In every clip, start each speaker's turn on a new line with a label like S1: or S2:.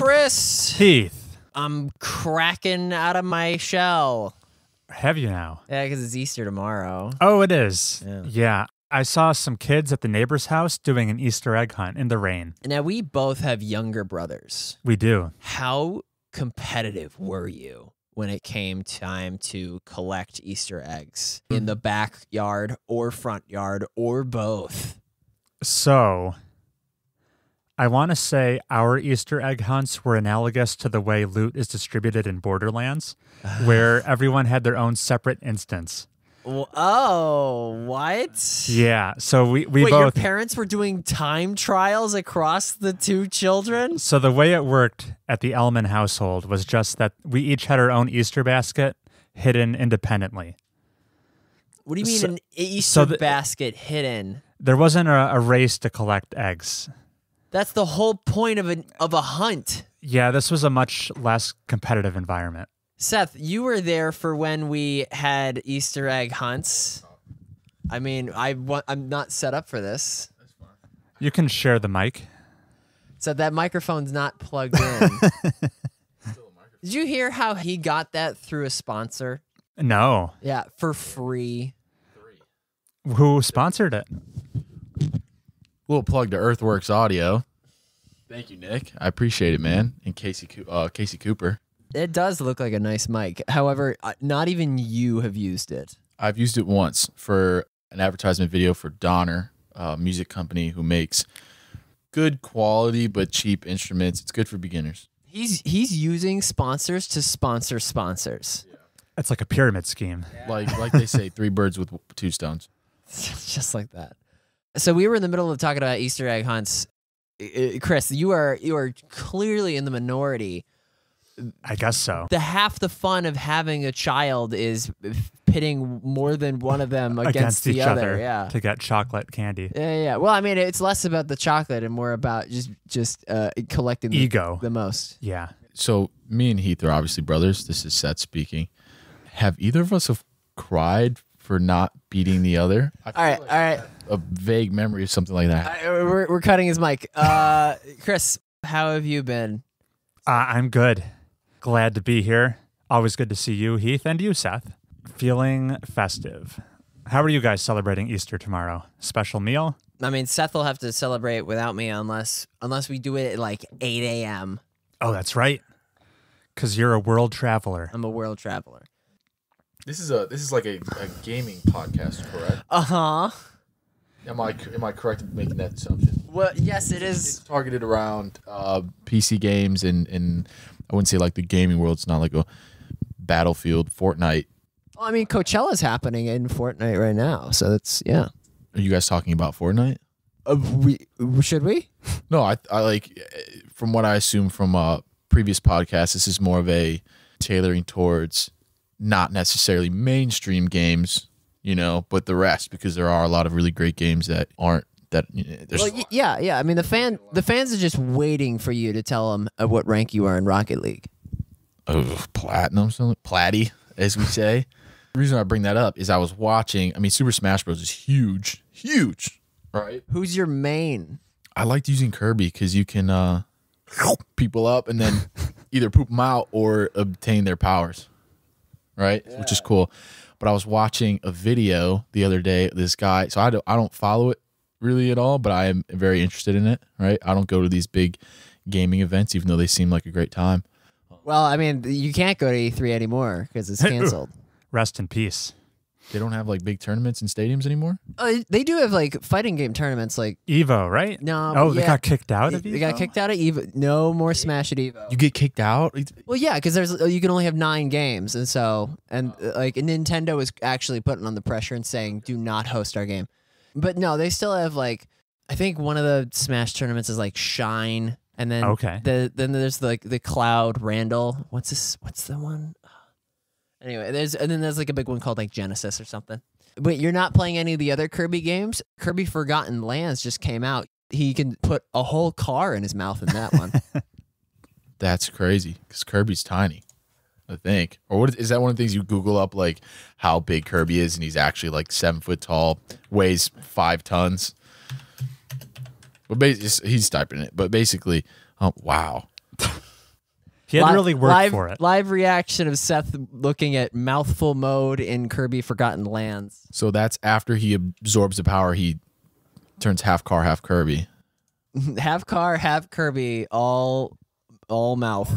S1: Chris.
S2: Heath.
S1: I'm cracking out of my shell.
S2: Have you now?
S1: Yeah, because it's Easter tomorrow.
S2: Oh, it is.
S1: Yeah.
S2: I saw some kids at the neighbor's house doing an Easter egg hunt in the rain.
S1: Now, we both have younger brothers.
S2: We do.
S1: How competitive were you when it came time to collect Easter eggs in the backyard or front yard or both?
S2: So, I want to say our Easter egg hunts were analogous to the way loot is distributed in Borderlands, where everyone had their own separate instance.
S1: Oh, what?
S2: Yeah, so we
S1: Wait,
S2: both...
S1: your parents were doing time trials across the two children?
S2: So the way it worked at the Ellman household was just that we each had our own Easter basket hidden independently.
S1: What do you mean an Easter basket hidden?
S2: There wasn't a race to collect eggs.
S1: That's the whole point of a hunt.
S2: Yeah, this was a much less competitive environment.
S1: Seth, you were there for when we had Easter egg hunts. I mean, I'm not set up for this.
S2: You can share the mic.
S1: So that microphone's not plugged in. Did you hear how he got that through a sponsor?
S2: No.
S1: Yeah, for free.
S2: Who sponsored it?
S3: Little plug to Earthworks Audio. Thank you, Nick. I appreciate it, man. And Casey Cooper.
S1: It does look like a nice mic. However, not even you have used it.
S3: I've used it once for an advertisement video for Donner, a music company who makes good quality but cheap instruments. It's good for beginners.
S1: He's using sponsors to sponsor sponsors.
S3: Yeah.
S2: It's like a pyramid scheme.
S3: Like they say, 3 birds with 2 stones.
S1: Just like that. So we were in the middle of talking about Easter egg hunts. Chris, you are clearly in the minority.
S2: I guess so.
S1: Half the fun of having a child is pitting more than one of them against
S2: each
S1: the other. Yeah,
S2: to get chocolate candy.
S1: Yeah. Well, I mean, it's less about the chocolate and more about just collecting
S2: ego
S1: the most.
S2: Yeah.
S3: So me and Heath are obviously brothers. This is Seth speaking. Have either of us have cried for not beating the other?
S1: All right.
S3: A vague memory of something like that.
S1: We're cutting his mic. Chris, how have you been?
S2: I'm good. Glad to be here. Always good to see you, Heath, and you, Seth. Feeling festive. How are you guys celebrating Easter tomorrow? Special meal?
S1: I mean, Seth will have to celebrate without me unless we do it at like 8 a.m.
S2: Oh, that's right. Because you're a world traveler.
S1: I'm a world traveler.
S3: This is like a gaming podcast, correct?
S1: Uh-huh.
S3: Am I correct in making that assumption?
S1: Well, yes, it is.
S3: It's targeted around PC games and I wouldn't say like the gaming world. It's not like a Battlefield, Fortnite.
S1: Well, I mean, Coachella's happening in Fortnite right now, so that's yeah.
S3: Are you guys talking about Fortnite?
S1: Should we?
S3: No, I like from what I assume from previous podcasts. This is more of a tailoring towards not necessarily mainstream games, but the rest, because there are a lot of really great games that aren't. Well,
S1: yeah. I mean, the fans are just waiting for you to tell them what rank you are in Rocket League.
S3: Oh, platinum, something platty, as we say. The reason I bring that up is I was watching. I mean, Super Smash Bros. Is huge, right?
S1: Who's your main?
S3: I liked using Kirby because you can people up and then either poop them out or obtain their powers, right? Yeah. Which is cool. But I was watching a video the other day. This guy, so I don't follow it really at all, but I am very interested in it, right? I don't go to these big gaming events, even though they seem like a great time.
S1: Well, I mean, you can't go to E3 anymore because it's canceled.
S2: Rest in peace.
S3: They don't have like big tournaments in stadiums anymore?
S1: They do have like fighting game tournaments like
S2: Evo, right?
S1: No.
S2: Oh, they got kicked out of Evo?
S1: They got kicked out of Evo. No more Smash at Evo.
S3: You get kicked out?
S1: Well, yeah, because you can only have 9 games, and like Nintendo is actually putting on the pressure and saying, do not host our game. But no, they still have like, I think one of the Smash tournaments is like Shine, and then then there's like the Cloud Randall. What's the one? Anyway, there's like a big one called like Genesis or something. But you're not playing any of the other Kirby games. Kirby Forgotten Lands just came out. He can put a whole car in his mouth in that one.
S3: That's crazy because Kirby's tiny, I think. Or what is that one of the things you Google up, like how big Kirby is, and he's actually like 7 foot tall, weighs 5 tons. But he's typing it. But basically, wow.
S2: He had to really work for it.
S1: Live reaction of Seth looking at mouthful mode in Kirby Forgotten Lands.
S3: So that's after he absorbs the power, he turns half car, half Kirby.
S1: Half car, half Kirby, all mouth.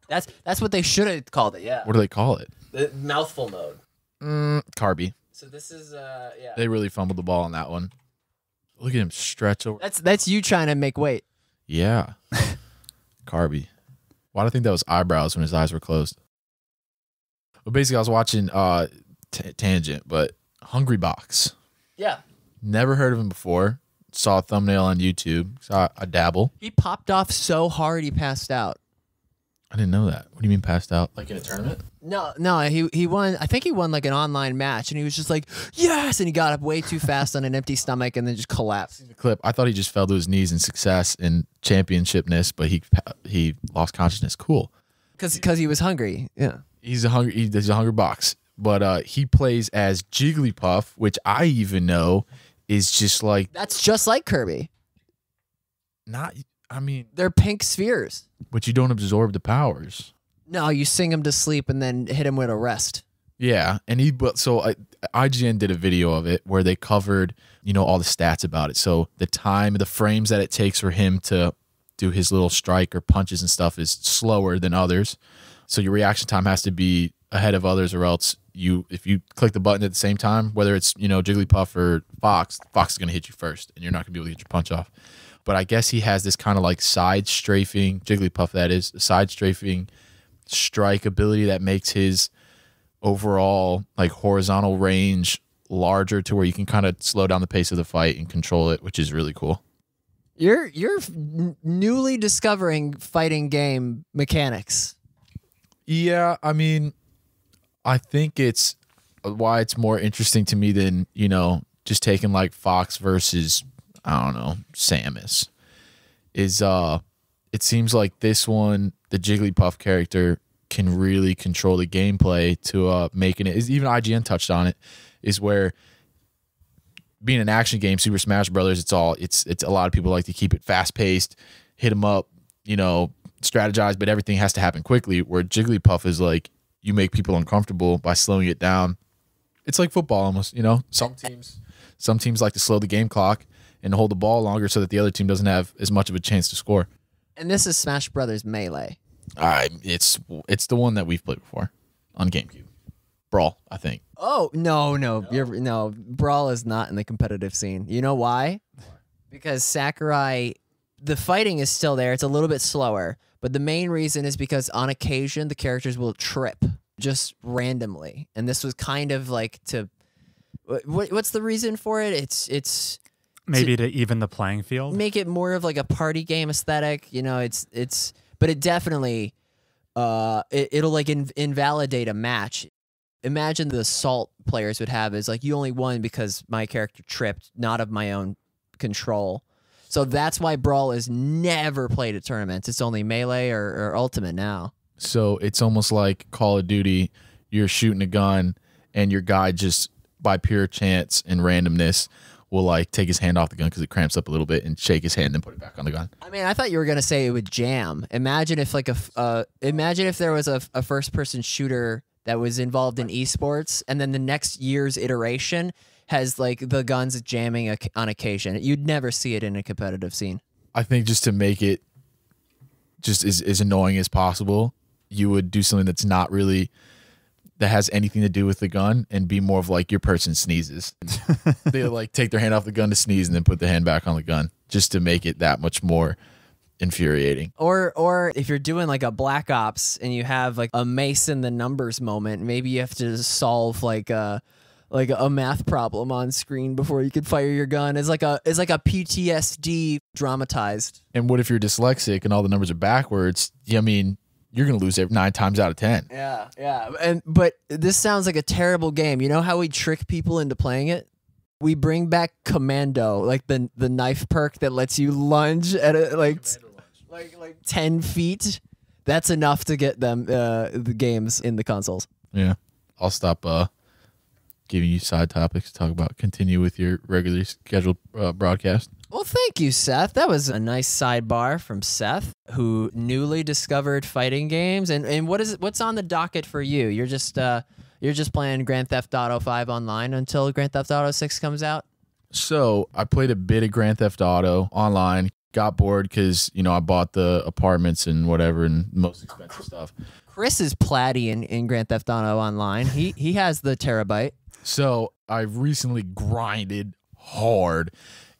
S1: That's what they should have called it. Yeah.
S3: What do they call it?
S1: The mouthful mode.
S3: Kirby.
S1: So this is yeah.
S3: They really fumbled the ball on that one. Look at him stretch over.
S1: That's you trying to make weight.
S3: Yeah. Kirby. Why do I think that was eyebrows when his eyes were closed? Well, basically, I was watching Tangent, but Hungry Box.
S1: Yeah.
S3: Never heard of him before. Saw a thumbnail on YouTube. Saw I dabble.
S1: He popped off so hard he passed out.
S3: I didn't know that. What do you mean passed out? Like in a tournament?
S1: No, he won. I think he won like an online match, and he was just like, yes, and he got up way too fast on an empty stomach, and then just collapsed.
S3: The clip. I thought he just fell to his knees in success and championshipness, but he lost consciousness. Cool.
S1: Because he was hungry. Yeah.
S3: He's a hungry box, but he plays as Jigglypuff, which I even know is just like
S1: that's just like Kirby.
S3: Not. I mean,
S1: they're pink spheres.
S3: But you don't absorb the powers.
S1: No, you sing him to sleep and then hit him with a rest.
S3: Yeah, and IGN did a video of it where they covered, all the stats about it. So the time, the frames that it takes for him to do his little strike or punches and stuff is slower than others. So your reaction time has to be ahead of others, or else if you click the button at the same time, whether it's Jigglypuff or Fox is going to hit you first, and you're not going to be able to get your punch off. But I guess he has this kind of like side strafing, Jigglypuff that is, side strafing strike ability that makes his overall like horizontal range larger to where you can kind of slow down the pace of the fight and control it, which is really cool.
S1: You're newly discovering fighting game mechanics.
S3: Yeah, I mean, I think it's why it's more interesting to me than, just taking like Fox versus I don't know, Samus, is it seems like this one, the Jigglypuff character can really control the gameplay to making it, even IGN touched on it, is where being an action game, Super Smash Brothers, it's a lot of people like to keep it fast paced, hit them up, strategize, but everything has to happen quickly, where Jigglypuff is like, you make people uncomfortable by slowing it down. It's like football almost, Some teams like to slow the game clock and hold the ball longer so that the other team doesn't have as much of a chance to score.
S1: And this is Smash Brothers Melee.
S3: It's the one that we've played before on GameCube. Brawl, I think.
S1: Oh, no. Brawl is not in the competitive scene. You know why? Because Sakurai, the fighting is still there. It's a little bit slower. But the main reason is because on occasion, the characters will trip just randomly. And this was kind of like to... What's the reason for it? It's
S2: maybe to even the playing field,
S1: make it more of like a party game aesthetic. But it definitely it'll like invalidate a match. Imagine the assault players would have is like, you only won because my character tripped, not of my own control. So that's why Brawl is never played at tournaments. It's only Melee or Ultimate now.
S3: So it's almost like Call of Duty. You're shooting a gun and your guy just by pure chance and randomness will like take his hand off the gun because it cramps up a little bit and shake his hand and put it back on the gun.
S1: I mean, I thought you were gonna say it would jam. Imagine if like imagine if there was a first person shooter that was involved in esports, and then the next year's iteration has like the guns jamming on occasion. You'd never see it in a competitive scene.
S3: I think just to make it just as annoying as possible, you would do something that's not really that has anything to do with the gun and be more of like your person sneezes. They like take their hand off the gun to sneeze and then put the hand back on the gun just to make it that much more infuriating.
S1: Or if you're doing like a Black Ops and you have like a mace in the numbers moment, maybe you have to solve like a math problem on screen before you could fire your gun. It's like a PTSD dramatized.
S3: And what if you're dyslexic and all the numbers are backwards? I mean, you're going to lose it 9 times out of 10.
S1: Yeah. But this sounds like a terrible game. You know how we trick people into playing it? We bring back Commando, like the knife perk that lets you lunge at like 10 feet. That's enough to get them the games in the consoles.
S3: Yeah. I'll stop giving you side topics to talk about. Continue with your regularly scheduled broadcast.
S1: Well, thank you, Seth. That was a nice sidebar from Seth, who newly discovered fighting games. And what's on the docket for you? You're just playing Grand Theft Auto 5 online until Grand Theft Auto 6 comes out?
S3: So I played a bit of Grand Theft Auto online, got bored because, I bought the apartments and whatever and most expensive stuff.
S1: Chris is platty in Grand Theft Auto online. He has the terabyte.
S3: So I recently grinded hard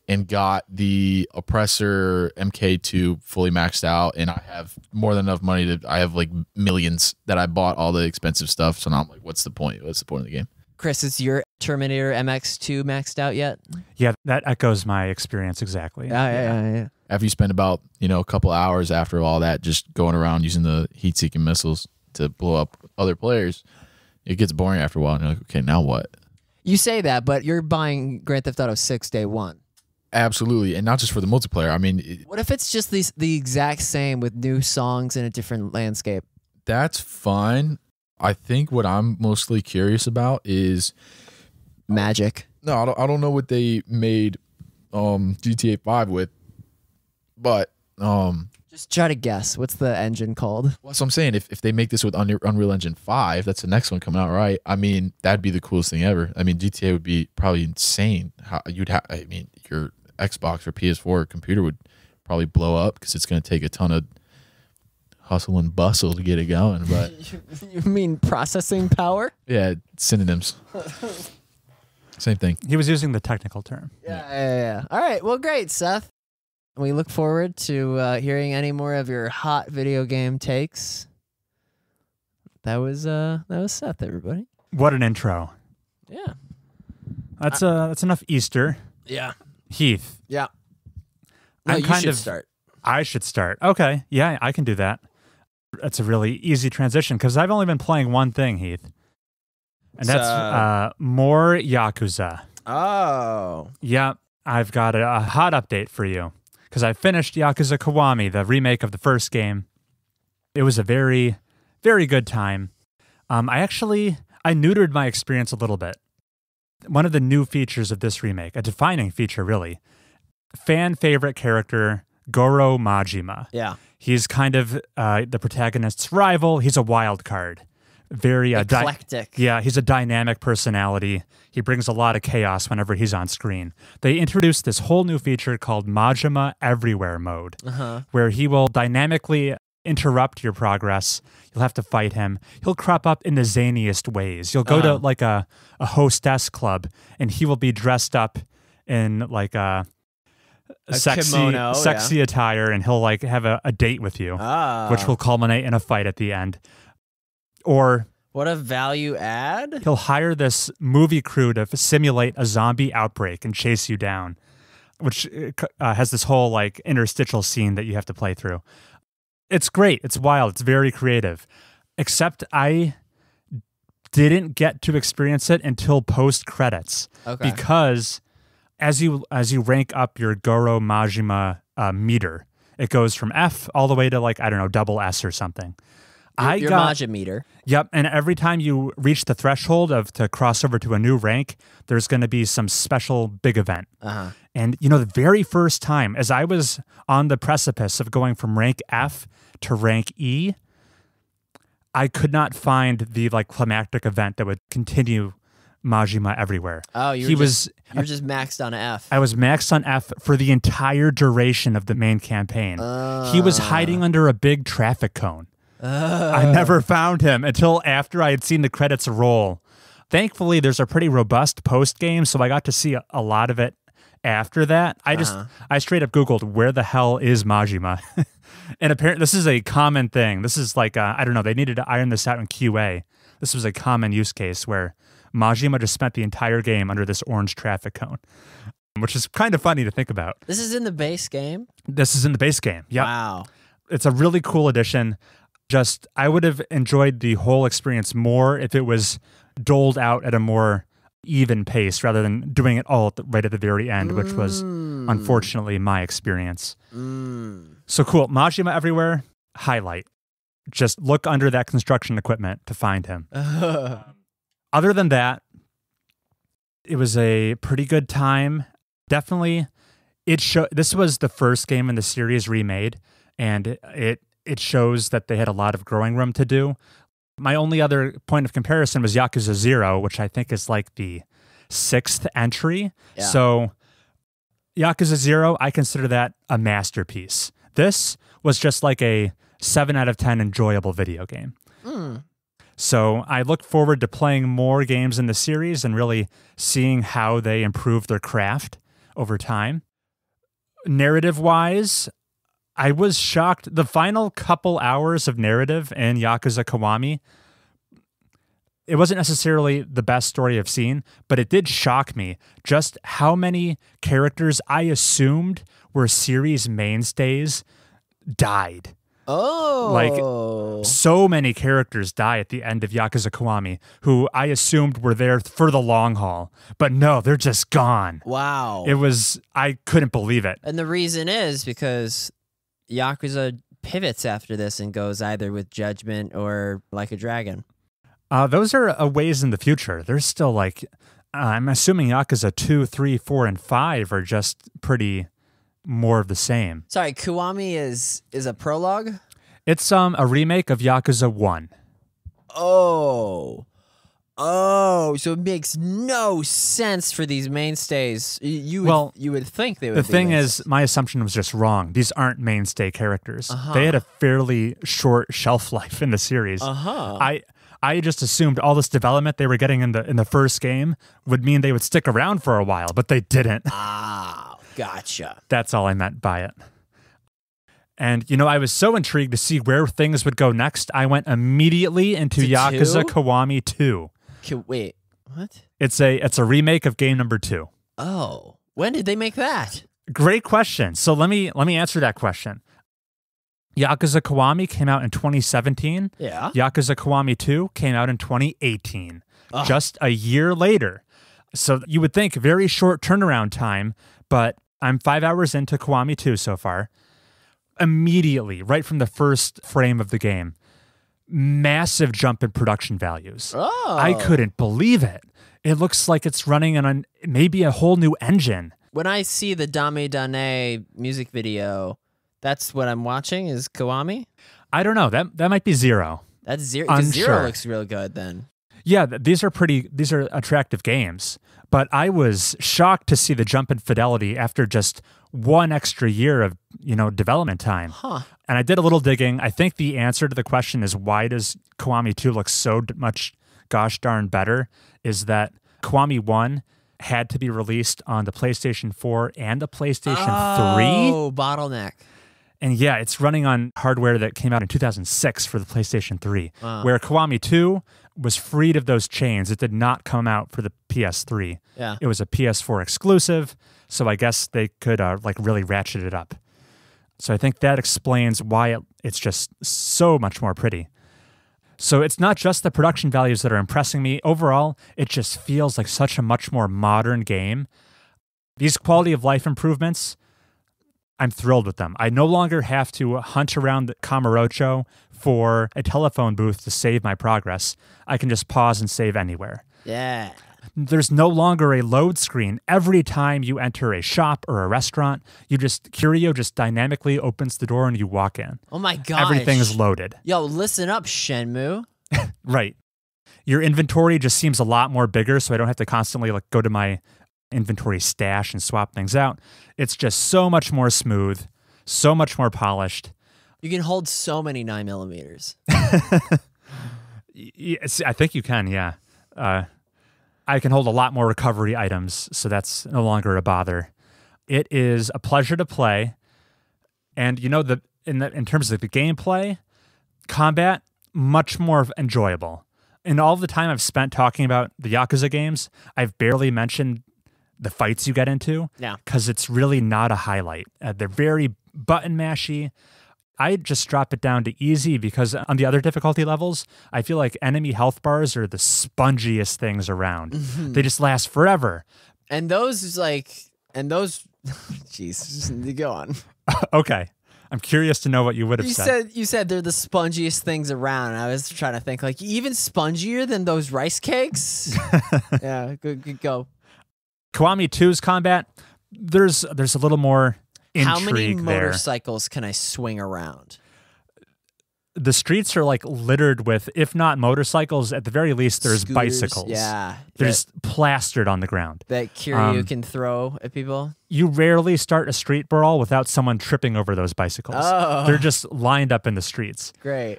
S3: and got the Oppressor MK2 fully maxed out, and I have more than enough money I have like millions that I bought all the expensive stuff. So now I'm like, what's the point? What's the point of the game?
S1: Chris, is your Terminator MX2 maxed out yet?
S2: Yeah, that echoes my experience exactly.
S1: Yeah.
S3: After you spend about, a couple hours after all that just going around using the heat-seeking missiles to blow up other players, it gets boring after a while. And you're like, okay, now what?
S1: You say that, but you're buying Grand Theft Auto 6 day one.
S3: Absolutely, and not just for the multiplayer. I mean,
S1: what if it's just the exact same with new songs in a different landscape?
S3: That's fine. I think what I'm mostly curious about is
S1: magic.
S3: No, I don't know what they made GTA 5 with, but
S1: just try to guess. What's the engine called?
S3: Well, so I'm saying if they make this with Unreal Engine 5, that's the next one coming out, right? I mean, that'd be the coolest thing ever. I mean, GTA would be probably insane. Your Xbox or PS4 computer would probably blow up because it's going to take a ton of hustle and bustle to get it going. But
S1: you mean processing power?
S3: Yeah, synonyms. Same thing.
S2: He was using the technical term.
S1: Yeah. All right. Well, great, Seth. We look forward to hearing any more of your hot video game takes. That was Seth, everybody.
S2: What an intro.
S1: Yeah.
S2: That's enough Easter.
S1: Yeah.
S2: Heath.
S1: Yeah.
S2: No,
S1: you should start.
S2: I should start. Okay. Yeah, I can do that. That's a really easy transition because I've only been playing one thing, Heath. And that's more Yakuza.
S1: Oh.
S2: Yeah, I've got a hot update for you because I finished Yakuza Kiwami, the remake of the first game. It was a very, very good time. I neutered my experience a little bit. One of the new features of this remake, a defining feature really, fan favorite character, Goro Majima.
S1: Yeah.
S2: He's kind of the protagonist's rival. He's a wild card. Very
S1: eclectic.
S2: He's a dynamic personality. He brings a lot of chaos whenever he's on screen. They introduced this whole new feature called Majima Everywhere mode, where he will dynamically interrupt your progress. You'll have to fight him. He'll crop up in the zaniest ways. You'll go to like a hostess club, and he will be dressed up in like a sexy
S1: kimono,
S2: attire, and he'll like have a date with you, which will culminate in a fight at the end. Or
S1: what a value add.
S2: He'll hire this movie crew to simulate a zombie outbreak and chase you down, which has this whole like interstitial scene that you have to play through. It's great. It's wild. It's very creative. Except I didn't get to experience it until post credits.
S1: Okay.
S2: Because as you rank up your Goro Majima meter, it goes from F all the way to like, I don't know, double S or something.
S1: Your Majima meter.
S2: Yep, and every time you reach the threshold to cross over to a new rank, there's going to be some special big event. And the very first time, as I was on the precipice of going from rank F to rank E, I could not find the like climactic event that would continue Majima everywhere.
S1: Oh, you were just maxed on F.
S2: I was maxed on F for the entire duration of the main campaign. He was hiding under a big traffic cone. I never found him until after I had seen the credits roll. Thankfully, there's a pretty robust post game, so I got to see a lot of it after that. I straight up Googled where the hell is Majima, and apparently this is a common thing. This is like I don't know. They needed to iron this out in QA. This was a common use case where Majima just spent the entire game under this orange traffic cone, which is kind of funny to think about.
S1: This is in the base game?
S2: This is in the base game. Yep.
S1: Wow.
S2: It's a really cool addition. I would have enjoyed the whole experience more if it was doled out at a more even pace rather than doing it all right at the very end, which was unfortunately my experience. So cool. Majima Everywhere, highlight. Just look under that construction equipment to find him. Other than that, it was a pretty good time. Definitely This was the first game in the series remade, and it shows that they had a lot of growing room to do. My only other point of comparison was Yakuza 0, which I think is like the 6th entry.
S1: Yeah.
S2: So Yakuza 0, I consider that a masterpiece. This was just like a 7 out of 10 enjoyable video game. So I look forward to playing more games in the series and really seeing how they improve their craft over time. Narrative-wise, I was shocked. The final couple hours of narrative in Yakuza Kiwami, it wasn't necessarily the best story I've seen, but it did shock me just how many characters I assumed were series mainstays died.
S1: Oh.
S2: Like, so many characters die at the end of Yakuza Kiwami who I assumed were there for the long haul. But no, they're just gone.
S1: Wow.
S2: I couldn't believe it.
S1: And the reason is because Yakuza pivots after this and goes either with Judgment or Like a Dragon.
S2: Those are a ways in the future. There's still like, I'm assuming Yakuza 2, 3, 4, and 5 are just pretty more of the same.
S1: Sorry, Kiwami is a prologue?
S2: It's a remake of Yakuza 1.
S1: Oh, so it makes no sense for these mainstays. You would think they would.
S2: The thing is, my assumption was just wrong. These aren't mainstay characters. They had a fairly short shelf life in the series. I just assumed all this development they were getting in the first game would mean they would stick around for a while, but they didn't.
S1: Ah, gotcha.
S2: That's all I meant by it. And, I was so intrigued to see where things would go next, I went immediately into Yakuza Kiwami 2.
S1: Wait, what?
S2: It's a remake of game number 2.
S1: Oh, when did they make that?
S2: Great question. So let me answer that question. Yakuza Kiwami came out in 2017.
S1: Yeah.
S2: Yakuza Kiwami 2 came out in 2018. Just a year later. So you would think very short turnaround time, but I'm 5 hours into Kiwami 2 so far. Immediately, right from the first frame of the game, massive jump in production values. I couldn't believe it. It looks like it's running on maybe a whole new engine.
S1: When I see the Dame Dane music video, that's what I'm watching is Kiwami?
S2: I don't know. That might be 0.
S1: That's 0. Because 0 looks real good then.
S2: Yeah, these are attractive games. But I was shocked to see the jump in fidelity after just one extra year of, development time. And I did a little digging. I think the answer to the question is why does Kiwami 2 look so much gosh darn better is that Kiwami 1 had to be released on the PlayStation 4 and the PlayStation 3.
S1: Oh, bottleneck.
S2: And yeah, it's running on hardware that came out in 2006 for the PlayStation 3, where Kiwami 2 was freed of those chains. It did not come out for the PS3.
S1: Yeah.
S2: It was a PS4 exclusive, so I guess they could really ratchet it up. So I think that explains why it's just so much more pretty. So it's not just the production values that are impressing me. Overall, it just feels like such a much more modern game. These quality of life improvements, I'm thrilled with them. I no longer have to hunt around Kamurocho for a telephone booth to save my progress. I can just pause and save anywhere.
S1: Yeah.
S2: There's no longer a load screen. Every time you enter a shop or a restaurant, Kiryu just dynamically opens the door and you walk in.
S1: Oh my gosh.
S2: Everything is loaded.
S1: Yo, listen up, Shenmue.
S2: Right. Your inventory just seems a lot more bigger, so I don't have to constantly go to my inventory stash and swap things out. It's just so much more smooth, so much more polished.
S1: You can hold so many 9mm.
S2: Yes, I think you can, yeah. I can hold a lot more recovery items, so that's no longer a bother. It is a pleasure to play, and in terms of the gameplay, combat, much more enjoyable. In all the time I've spent talking about the Yakuza games, I've barely mentioned the fights you get into, because it's really not a highlight. They're very button mashy. I just drop it down to easy because on the other difficulty levels, I feel like enemy health bars are the spongiest things around. They just last forever.
S1: And those, jeez, go on.
S2: Okay. I'm curious to know what you would have said.
S1: You said they're the spongiest things around. I was trying to think, even spongier than those rice cakes? Yeah, go.
S2: Kiwami 2's combat, there's a little more intrigue
S1: How many
S2: there.
S1: motorcycles can I swing around?
S2: The streets are like littered with, if not motorcycles, at the very least, there's
S1: Scooters,
S2: bicycles.
S1: Yeah.
S2: They're just plastered on the ground.
S1: That Kiryu can throw at people?
S2: You rarely start a street brawl without someone tripping over those bicycles.
S1: Oh.
S2: They're just lined up in the streets.
S1: Great.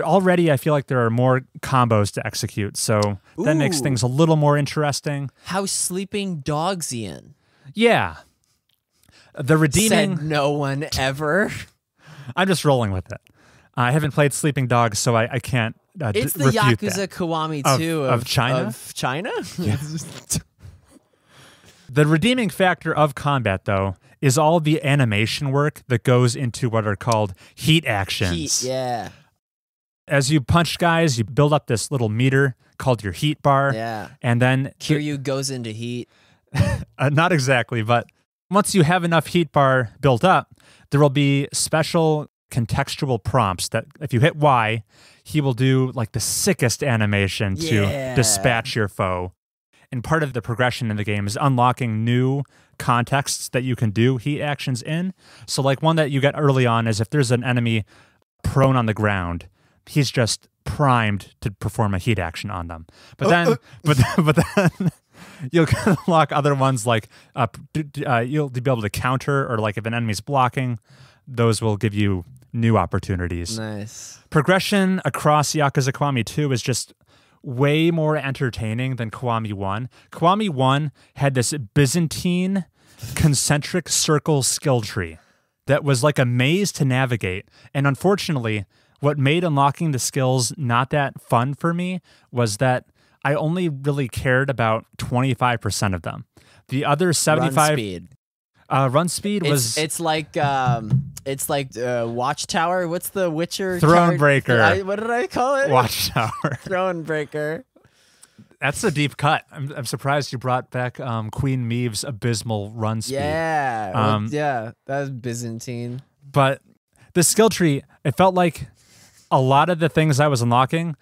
S2: Already, I feel like there are more combos to execute, so that makes
S1: Ooh.
S2: things a little more interesting.
S1: How's Sleeping Dogsian?
S2: Yeah. The redeeming...
S1: Said no one ever.
S2: I'm just rolling with it. I haven't played Sleeping Dogs, so I can't
S1: It's the
S2: refute
S1: Yakuza
S2: that.
S1: Kiwami
S2: Of-
S1: 2
S2: of China?
S1: Of China?
S2: The redeeming factor of combat, though, is all the animation work that goes into what are called heat actions.
S1: Heat, yeah.
S2: As you punch guys, you build up this little meter called your heat bar.
S1: Yeah.
S2: And then...
S1: Kiryu goes into heat.
S2: Not exactly, but once you have enough heat bar built up, there will be special contextual prompts that if you hit Y, he will do like the sickest animation to dispatch your foe. And part of the progression in the game is unlocking new contexts that you can do heat actions in. So like one that you get early on is if there's an enemy prone on the ground, he's just primed to perform a heat action on them. But then, but then you'll unlock other ones like you'll be able to counter, or like if an enemy's blocking, those will give you new opportunities.
S1: Nice.
S2: Progression across Yakuza Kiwami 2 is just way more entertaining than Kiwami 1. Kiwami 1 had this Byzantine concentric circle skill tree that was like a maze to navigate. And unfortunately, what made unlocking the skills not that fun for me was that I only really cared about 25% of them. The other 75...
S1: Run speed.
S2: Run speed was...
S1: It's like Watchtower. What's the Witcher
S2: Thronebreaker.
S1: card? What did I call it?
S2: Watchtower.
S1: Thronebreaker.
S2: That's a deep cut. I'm surprised you brought back Queen Maeve's abysmal run speed.
S1: Yeah. Yeah. That was Byzantine.
S2: But the skill tree, it felt like a lot of the things I was unlocking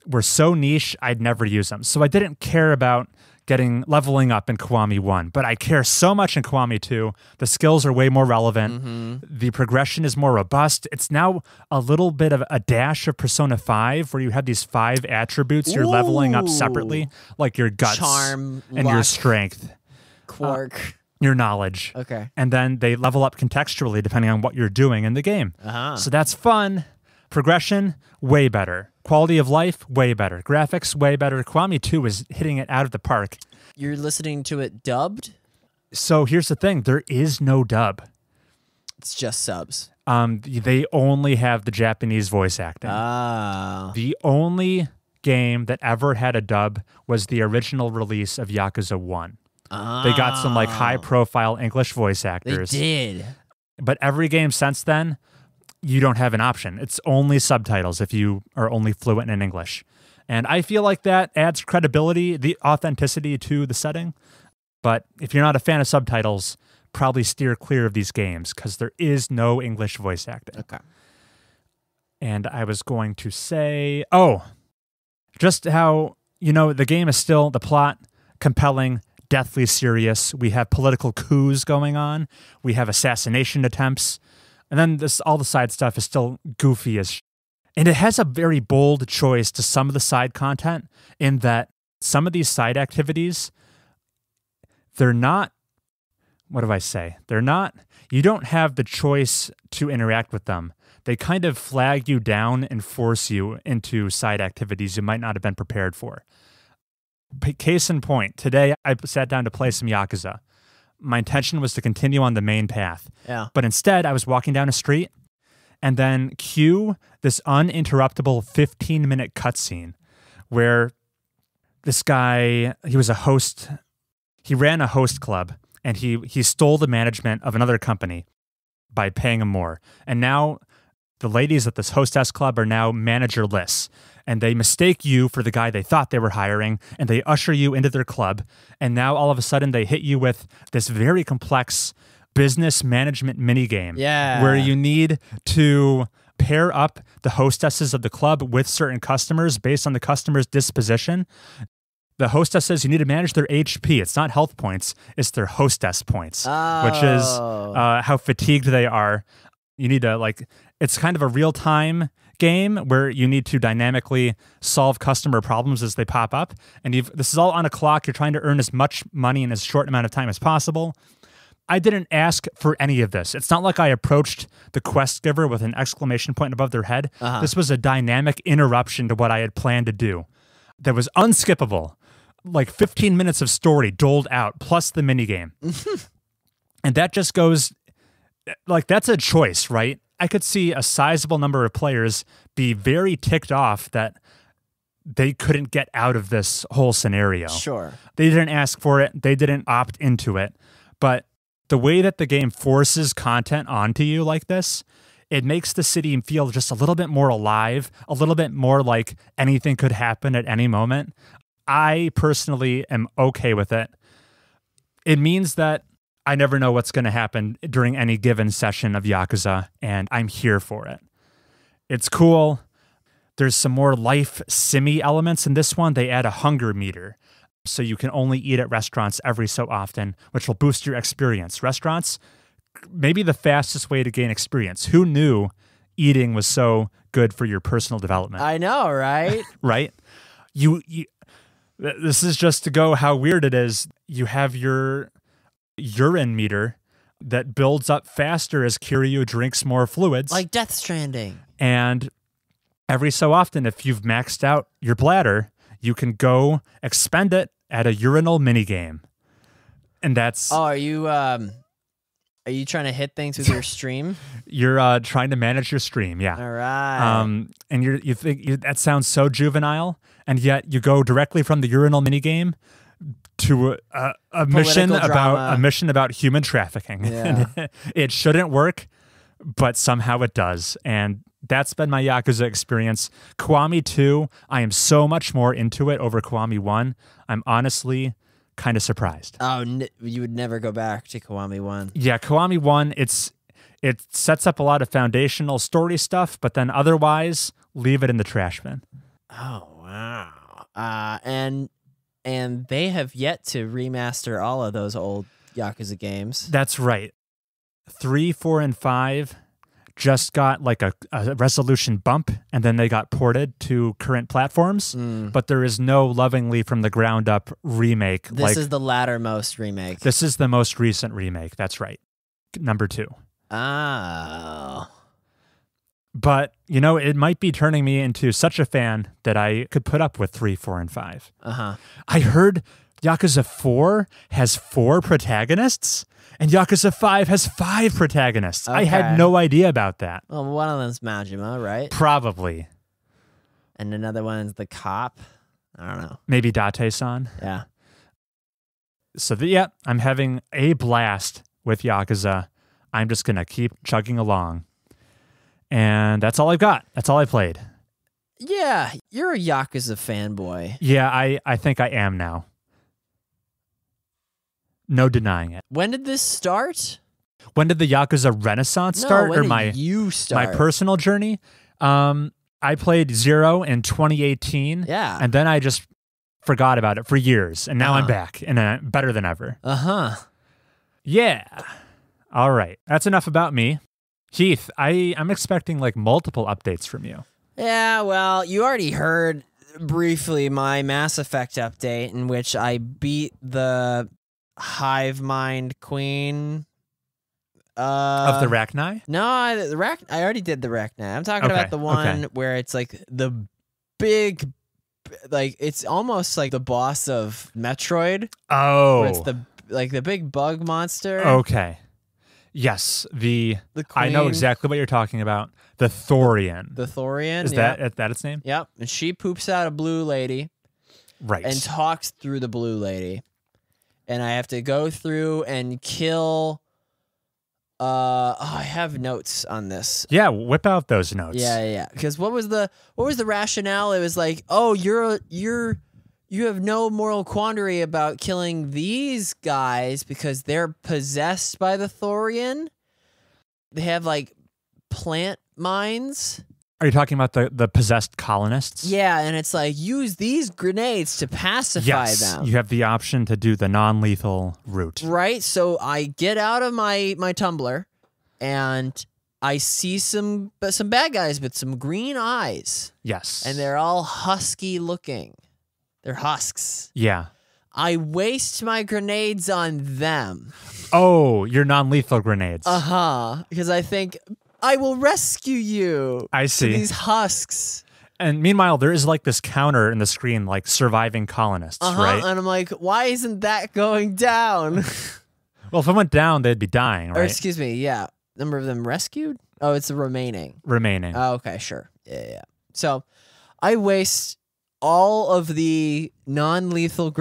S2: were so niche, I'd never use them. So I didn't care about leveling up in Kiwami 1, but I care so much in Kiwami 2. The skills are way more relevant.
S1: Mm-hmm.
S2: The progression is more robust. It's now a little bit of a dash of Persona 5 where you have these 5 attributes you're leveling up separately, like your guts,
S1: Charm,
S2: and
S1: luck,
S2: your strength,
S1: Quark.
S2: your knowledge.
S1: Okay.
S2: And then they level up contextually depending on what you're doing in the game. So that's fun. Progression, way better. Quality of life, way better. Graphics, way better. Kiwami 2 is hitting it out of the park.
S1: You're listening to it dubbed?
S2: So here's the thing. There is no dub.
S1: It's just subs.
S2: They only have the Japanese voice acting.
S1: Oh.
S2: The only game that ever had a dub was the original release of Yakuza 1. They got some like high-profile English voice actors.
S1: They did.
S2: But every game since then, you don't have an option. It's only subtitles if you are only fluent in English. And I feel like that adds credibility, the authenticity to the setting. But if you're not a fan of subtitles, probably steer clear of these games because there is no English voice acting.
S1: Okay.
S2: And I was going to say, just how, the game is still, the plot, compelling, deathly serious. We have political coups going on. We have assassination attempts. And then all the side stuff is still goofy as And it has a very bold choice to some of the side content in that some of these side activities, they're not, what do I say? You don't have the choice to interact with them. They kind of flag you down and force you into side activities you might not have been prepared for. Case in point, today I sat down to play some Yakuza. My intention was to continue on the main path.
S1: Yeah.
S2: But instead, I was walking down a street and then cue this uninterruptible 15-minute cutscene where this guy, he was a host. He ran a host club and he stole the management of another company by paying him more. And now the ladies at this hostess club are now managerless. And they mistake you for the guy they thought they were hiring, and they usher you into their club. And now all of a sudden they hit you with this very complex business management minigame.
S1: Yeah.
S2: Where you need to pair up the hostesses of the club with certain customers based on the customer's disposition. The hostess says you need to manage their HP. It's not health points. It's their hostess points, which is how fatigued they are. You need to, like, it's kind of a real-time game where you need to dynamically solve customer problems as they pop up. And this is all on a clock. You're trying to earn as much money in as short amount of time as possible. I didn't ask for any of this. It's not like I approached the quest giver with an exclamation point above their head. This was a dynamic interruption to what I had planned to do that was unskippable. Like 15 minutes of story doled out, plus the minigame. And that just goes, like, that's a choice, right? I could see a sizable number of players be very ticked off that they couldn't get out of this whole scenario.
S1: Sure.
S2: They didn't ask for it. They didn't opt into it. But the way that the game forces content onto you like this, it makes the city feel just a little bit more alive, a little bit more like anything could happen at any moment. I personally am okay with it. It means that I never know what's going to happen during any given session of Yakuza, and I'm here for it. It's cool. There's some more life simmy elements in this one. They add a hunger meter, so you can only eat at restaurants every so often, which will boost your experience. Restaurants, maybe the fastest way to gain experience. Who knew eating was so good for your personal development?
S1: I know, right?
S2: Right? This is just to go how weird it is. You have your urine meter that builds up faster as Kiryu drinks more fluids.
S1: Like Death Stranding.
S2: And every so often, if you've maxed out your bladder, you can go expend it at a urinal minigame. And that's...
S1: Oh, are you trying to hit things with your stream?
S2: You're trying to manage your stream, yeah.
S1: All right.
S2: And you think that sounds so juvenile, and yet you go directly from the urinal minigame to a mission about human trafficking.
S1: Yeah.
S2: It shouldn't work, but somehow it does. And that's been my Yakuza experience. Kiwami 2, I am so much more into it over Kiwami 1. I'm honestly kind of surprised.
S1: Oh, you would never go back to Kiwami 1.
S2: Yeah, Kiwami 1, it sets up a lot of foundational story stuff, but then otherwise, leave it in the trash bin.
S1: Oh, wow. And they have yet to remaster all of those old Yakuza games.
S2: That's right. 3, 4, and 5 just got like a resolution bump, and then they got ported to current platforms, but there is no lovingly from the ground up remake.
S1: This is the lattermost remake.
S2: This is the most recent remake. That's right. Number 2.
S1: Oh.
S2: But, you know, it might be turning me into such a fan that I could put up with 3, 4, and 5. I heard Yakuza 4 has 4 protagonists, and Yakuza 5 has 5 protagonists.
S1: Okay.
S2: I had no idea about that.
S1: Well, one of them's Majima, right?
S2: Probably.
S1: And another one's the cop. I don't know.
S2: Maybe Date-san.
S1: Yeah.
S2: So, yeah, I'm having a blast with Yakuza. I'm just going to keep chugging along. And that's all I've got. That's all I played.
S1: Yeah, you're a Yakuza fanboy.
S2: Yeah, I think I am now. No denying it.
S1: When did this start?
S2: When did the Yakuza Renaissance start?
S1: When
S2: or
S1: did you start?
S2: My personal journey? I played 0 in 2018.
S1: Yeah.
S2: And then I just forgot about it for years. And now I'm back and better than ever. Yeah. All right. That's enough about me. Heath, I'm expecting like multiple updates from you.
S1: Yeah, well, you already heard briefly my Mass Effect update in which I beat the Hive Mind Queen.
S2: Of the Rachni?
S1: No, I already did the Rachni. I'm talking about the one where it's like the big, like it's almost like the boss of Metroid.
S2: Oh.
S1: Where it's the big bug monster.
S2: Okay. Yes, the I know exactly what you're talking about. The Thorian.
S1: The Thorian.
S2: Is that its name?
S1: Yep. And she poops out a blue lady.
S2: Right.
S1: And talks through the blue lady. And I have to go through and kill. I have notes on this.
S2: Yeah, whip out those notes.
S1: Yeah. Because what was the rationale? It was like, oh, you have no moral quandary about killing these guys because they're possessed by the Thorian. They have like plant minds.
S2: Are you talking about the possessed colonists?
S1: Yeah, and it's like, use these grenades to pacify them.
S2: You have the option to do the non-lethal route.
S1: Right? So I get out of my tumbler, and I see some bad guys with some green eyes.
S2: Yes.
S1: And they're all husky looking. They're husks.
S2: Yeah.
S1: I waste my grenades on them.
S2: Oh, your non-lethal grenades.
S1: Uh-huh. Because I think, I will rescue you.
S2: I see.
S1: To these husks.
S2: And meanwhile, there is like this counter in the screen, like surviving colonists, right?
S1: And I'm like, why isn't that going down?
S2: Well, if it went down, they'd be dying, right?
S1: Or excuse me, yeah. Number of them rescued? Oh, it's the remaining.
S2: Remaining.
S1: Okay, sure. Yeah. So I waste all of the non-lethal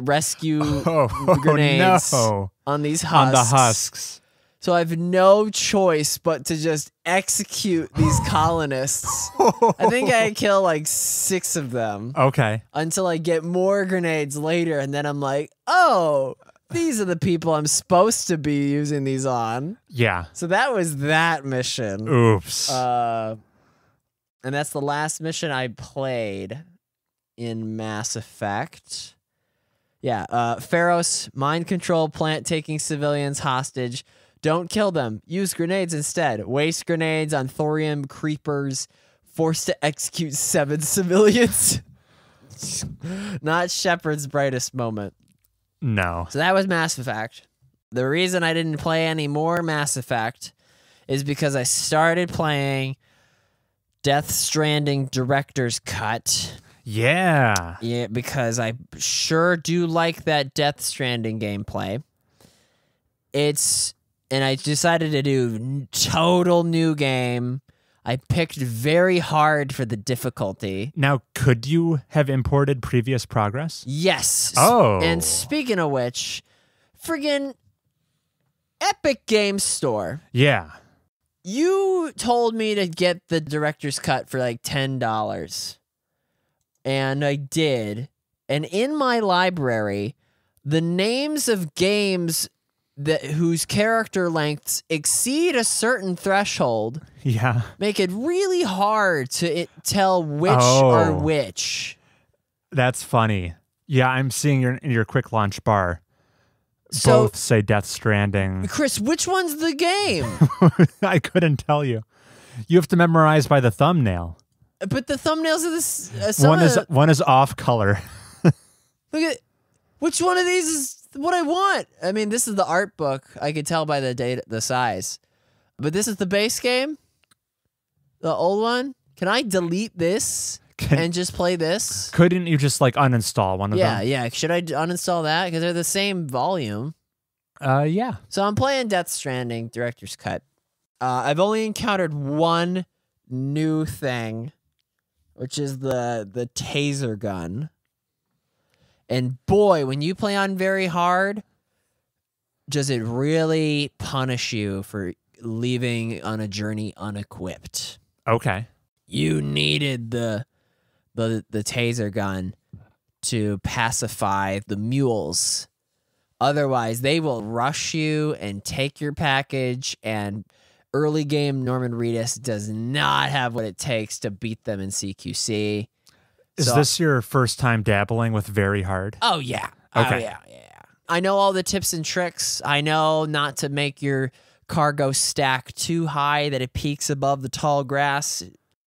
S1: rescue grenades on these husks.
S2: On the husks.
S1: So I have no choice but to just execute these colonists. I think I kill like 6 of them.
S2: Okay.
S1: Until I get more grenades later, and then I'm like, oh, these are the people I'm supposed to be using these on.
S2: Yeah.
S1: So that was that mission.
S2: Oops.
S1: And that's the last mission I played in Mass Effect. Yeah. Pharos, mind control plant taking civilians hostage. Don't kill them. Use grenades instead. Waste grenades on thorium creepers. Forced to execute 7 civilians. Not Shepard's brightest moment.
S2: No.
S1: So that was Mass Effect. The reason I didn't play any more Mass Effect is because I started playing Death Stranding Director's Cut.
S2: Yeah.
S1: Yeah, because I sure do like that Death Stranding gameplay. And I decided to do total new game. I picked very hard for the difficulty.
S2: Now, could you have imported previous progress?
S1: Yes.
S2: Oh.
S1: And speaking of which, friggin' Epic Games Store.
S2: Yeah.
S1: You told me to get the director's cut for like $10. And I did. And in my library, the names of games whose character lengths exceed a certain threshold make it really hard to tell which are which.
S2: That's funny. Yeah, I'm seeing in your quick launch bar.
S1: So,
S2: both say Death Stranding.
S1: Chris, which one's the game?
S2: I couldn't tell you. You have to memorize by the thumbnail.
S1: But the thumbnails of this
S2: one is off color.
S1: Look at which one of these is what I want. I mean, this is the art book. I could tell by the size. But this is the base game? The old one? Can I delete this and just play this?
S2: Couldn't you just like uninstall one of them?
S1: Yeah. Should I uninstall that? Because they're the same volume.
S2: Yeah.
S1: So I'm playing Death Stranding Director's Cut. I've only encountered one new thing, which is the taser gun. And boy, when you play on very hard, does it really punish you for leaving on a journey unequipped.
S2: Okay.
S1: You needed the taser gun to pacify the mules. Otherwise, they will rush you and take your package, and early game Norman Reedus does not have what it takes to beat them in CQC.
S2: Is this your first time dabbling with very hard?
S1: Oh, yeah.
S2: Okay.
S1: Oh, yeah. I know all the tips and tricks. I know not to make your cargo stack too high that it peaks above the tall grass,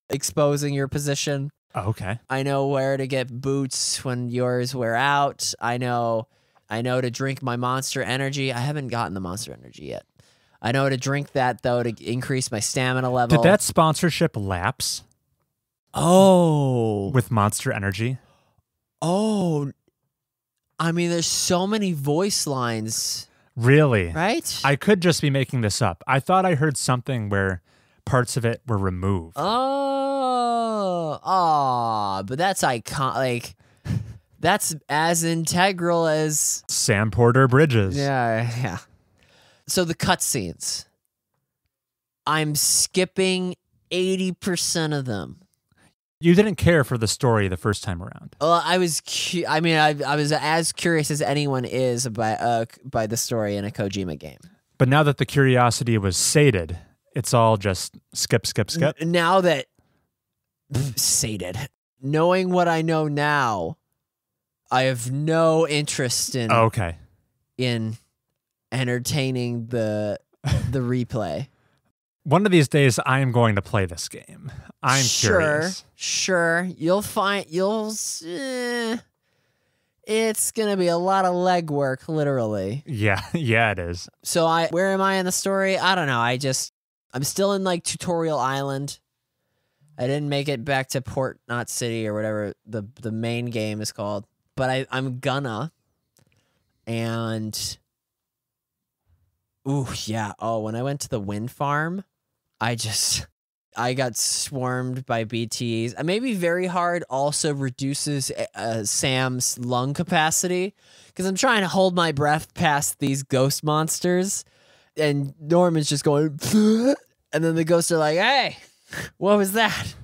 S1: exposing your position.
S2: Oh, okay.
S1: I know where to get boots when yours wear out. I know to drink my Monster Energy. I haven't gotten the Monster Energy yet. I know to drink that, though, to increase my stamina level.
S2: Did that sponsorship lapse?
S1: Oh.
S2: With Monster Energy?
S1: Oh. I mean, there's so many voice lines.
S2: Really?
S1: Right?
S2: I could just be making this up. I thought I heard something where parts of it were removed.
S1: But that's iconic. That's as integral as
S2: Sam Porter Bridges.
S1: Yeah. So the cutscenes. I'm skipping 80% of them.
S2: You didn't care for the story the first time around.
S1: Well, I was as curious as anyone is by the story in a Kojima game.
S2: But now that the curiosity was sated, it's all just skip.
S1: Now that sated. Knowing what I know now, I have no interest in
S2: Okay.
S1: in entertaining the replay.
S2: One of these days, I am going to play this game. I'm curious.
S1: Sure. It's gonna be a lot of legwork, literally.
S2: Yeah, it is.
S1: So where am I in the story? I don't know. I'm still in like Tutorial Island. I didn't make it back to Port Knot City or whatever the main game is called, but I'm gonna. And when I went to the wind farm, I got swarmed by BTs. Maybe Very Hard also reduces Sam's lung capacity because I'm trying to hold my breath past these ghost monsters, and Norman's just going, and then the ghosts are like, "Hey, what was that?"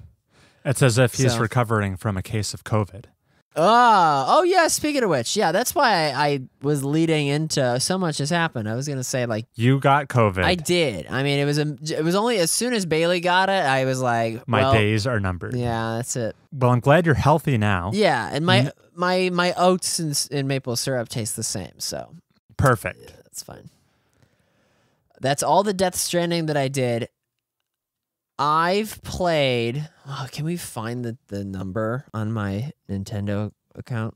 S2: It's as if he's recovering from a case of COVID.
S1: Oh yeah. Speaking of which, yeah, that's why I was leading into so much has happened. I was gonna say like
S2: you got COVID.
S1: I did. I mean, it was only as soon as Bailey got it, I was like,
S2: my days are numbered.
S1: Yeah, that's it.
S2: Well, I'm glad you're healthy now.
S1: Yeah, and my oats and maple syrup taste the same, so
S2: perfect.
S1: Yeah, that's fine. That's all the Death Stranding that I did. I've played. Oh, can we find the number on my Nintendo account?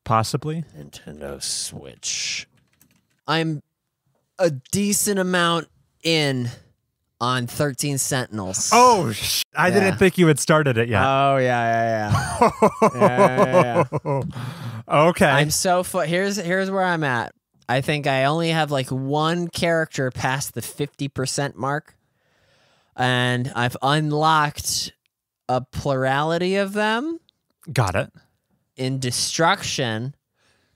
S2: Possibly.
S1: Nintendo Switch. I'm a decent amount in on 13 Sentinels.
S2: Oh, I didn't think you had started it yet.
S1: Oh, yeah. Yeah.
S2: Okay.
S1: I'm so here's where I'm at. I think I only have like one character past the 50% mark. And I've unlocked a plurality of them.
S2: Got it.
S1: In Destruction,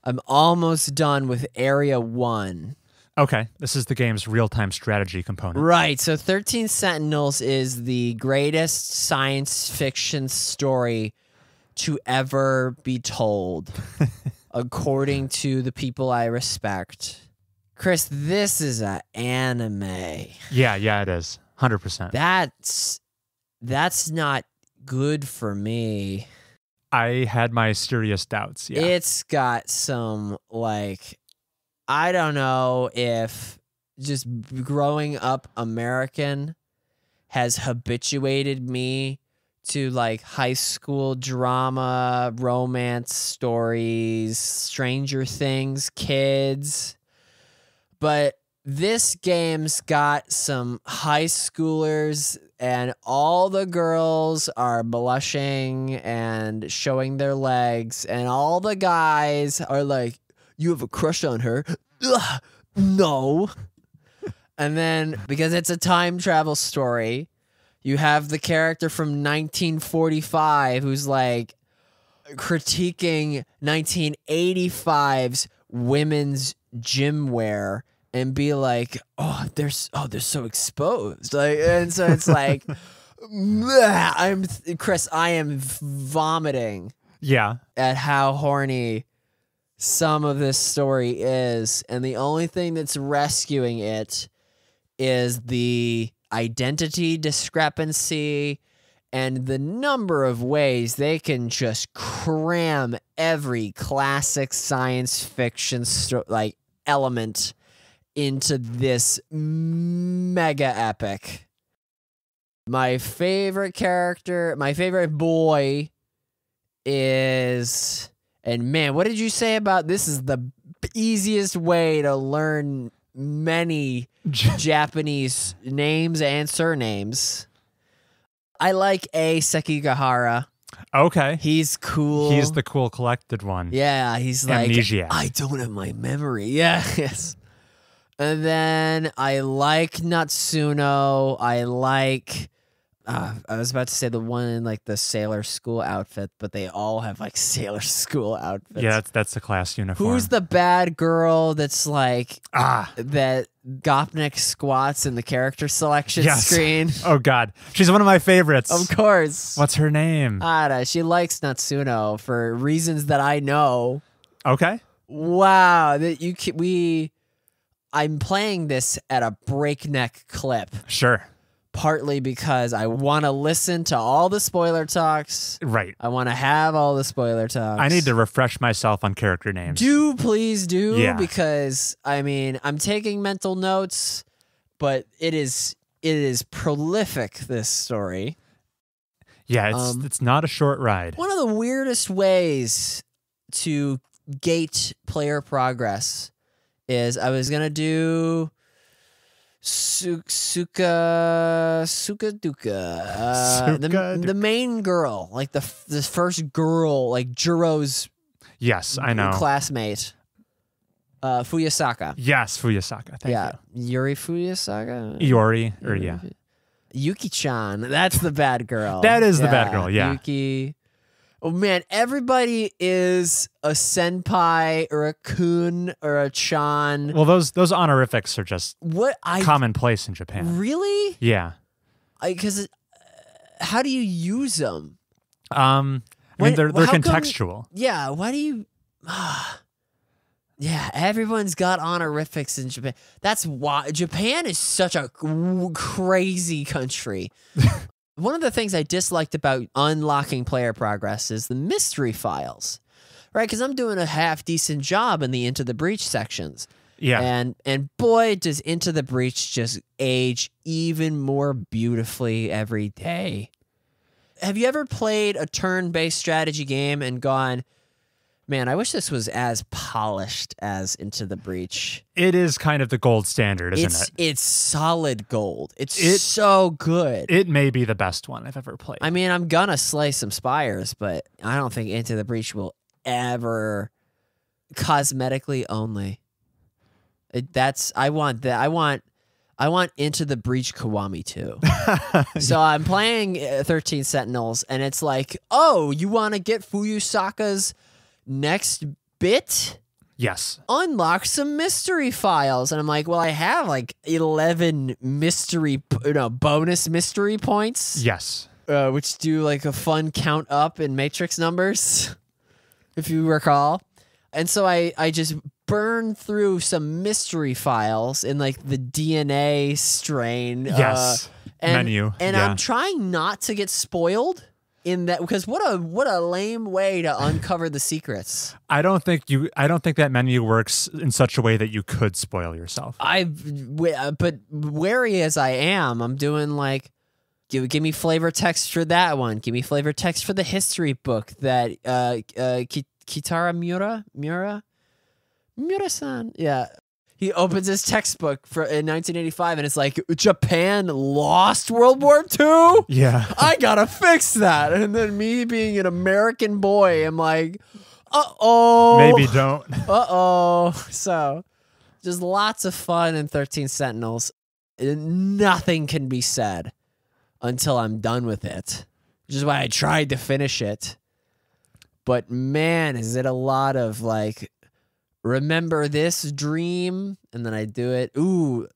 S1: I'm almost done with Area 1.
S2: Okay. This is the game's real-time strategy component.
S1: Right. So 13 Sentinels is the greatest science fiction story to ever be told, according to the people I respect. Chris, this is an anime.
S2: Yeah, it is. 100%.
S1: That's not good for me.
S2: I had my serious doubts. Yeah.
S1: It's got some like, I don't know if just growing up American has habituated me to like high school drama, romance stories, Stranger Things, kids. But this game's got some high schoolers and all the girls are blushing and showing their legs and all the guys are like, you have a crush on her? Ugh, no. And then because it's a time travel story, you have the character from 1945 who's like critiquing 1985's women's gym wear and be like, they're so exposed. Like, and so it's like, Chris, I am vomiting.
S2: Yeah.
S1: At how horny some of this story is, and the only thing that's rescuing it is the identity discrepancy and the number of ways they can just cram every classic science fiction like element into this mega epic. My favorite character, my favorite boy is, and man, what did you say about this is the easiest way to learn many Japanese names and surnames. I like Sekigahara.
S2: Okay.
S1: He's cool.
S2: He's the cool collected one.
S1: Yeah, he's like,
S2: Amnesiac.
S1: I don't have my memory. Yes. And then I like Natsuno. I like, I was about to say the one in like the sailor school outfit, but they all have like sailor school outfits.
S2: Yeah, that's the class uniform.
S1: Who's the bad girl that's like, that Gopnik squats in the character selection screen?
S2: Oh, God. She's one of my favorites.
S1: Of course.
S2: What's her name?
S1: She likes Natsuno for reasons that I know.
S2: Okay.
S1: Wow. I'm playing this at a breakneck clip.
S2: Sure.
S1: partly because I want to listen to all the spoiler talks.
S2: Right.
S1: I want to have all the spoiler talks.
S2: I need to refresh myself on character names.
S1: Please do.
S2: Yeah.
S1: Because, I mean, I'm taking mental notes, but it is prolific, this story.
S2: Yeah, it's not a short ride.
S1: One of the weirdest ways to gate player progress is I was gonna do Suka Duka, the main girl, like the first girl, like Jiro's
S2: I know
S1: classmate, Fuyasaka.
S2: Yes, Fuyasaka. Thank you.
S1: Yuri Fuyasaka.
S2: Iori, or yeah.
S1: Yuki-chan, that's the bad girl.
S2: That is the bad girl, yeah.
S1: Yuki. Oh man, everybody is a senpai or a kun or a chan.
S2: Well, those honorifics are just commonplace in Japan.
S1: Really?
S2: Yeah.
S1: Because how do you use them?
S2: I mean, they're contextual.
S1: Yeah. Why do you? Yeah, everyone's got honorifics in Japan. That's why Japan is such a crazy country. One of the things I disliked about unlocking player progress is the mystery files, right? Because I'm doing a half decent job in the Into the Breach sections.
S2: Yeah.
S1: And boy, does Into the Breach just age even more beautifully every day. Have you ever played a turn-based strategy game and gone, man, I wish this was as polished as Into the Breach?
S2: It is kind of the gold standard, isn't it?
S1: It's solid gold. It's so good.
S2: It may be the best one I've ever played.
S1: I mean, I'm gonna slay some spires, but I don't think Into the Breach will ever cosmetically only. I want that. I want Into the Breach Kiwami too. So I'm playing 13 Sentinels, and it's like, oh, you want to get Fuyusaka's next bit?
S2: Yes.
S1: Unlock some mystery files. And I'm like, well, I have like 11 bonus mystery points.
S2: Yes.
S1: Which do like a fun count up in matrix numbers, if you recall. And so I just burned through some mystery files in like the DNA strain.
S2: Yes. Menu.
S1: And I'm trying not to get spoiled in that, because what a lame way to uncover the secrets.
S2: I don't think that menu works in such a way that you could spoil yourself.
S1: But wary as I am, I'm doing like, give me flavor text for that one. Give me flavor text for the history book that Kitara Miura-san. Yeah. He opens his textbook in 1985 and it's like, Japan lost World War II?
S2: Yeah.
S1: I gotta fix that. And then me being an American boy, I'm like, uh-oh.
S2: Maybe don't.
S1: Uh-oh. So, just lots of fun in 13 Sentinels. Nothing can be said until I'm done with it, which is why I tried to finish it. But man, is it a lot of like, remember this dream, and then I do it. Ooh,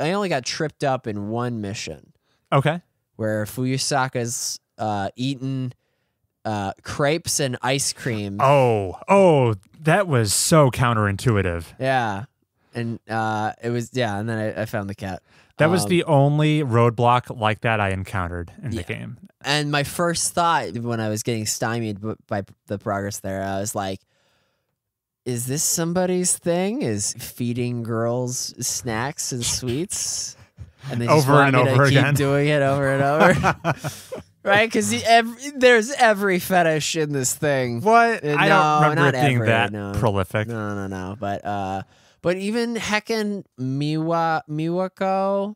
S1: I only got tripped up in one mission.
S2: Okay. Where
S1: Fuyusaka's eaten crepes and ice cream.
S2: Oh, that was so counterintuitive.
S1: Yeah. And it was, and then I found the cat.
S2: That was the only roadblock like that I encountered in the game.
S1: And my first thought when I was getting stymied by the progress there, I was like, is this somebody's thing? Is feeding girls snacks and sweets? And they just want me to keep doing it over and over. Right? Because there's every fetish in this thing.
S2: What? I don't remember it being that prolific.
S1: No. But even heckin' Miwako,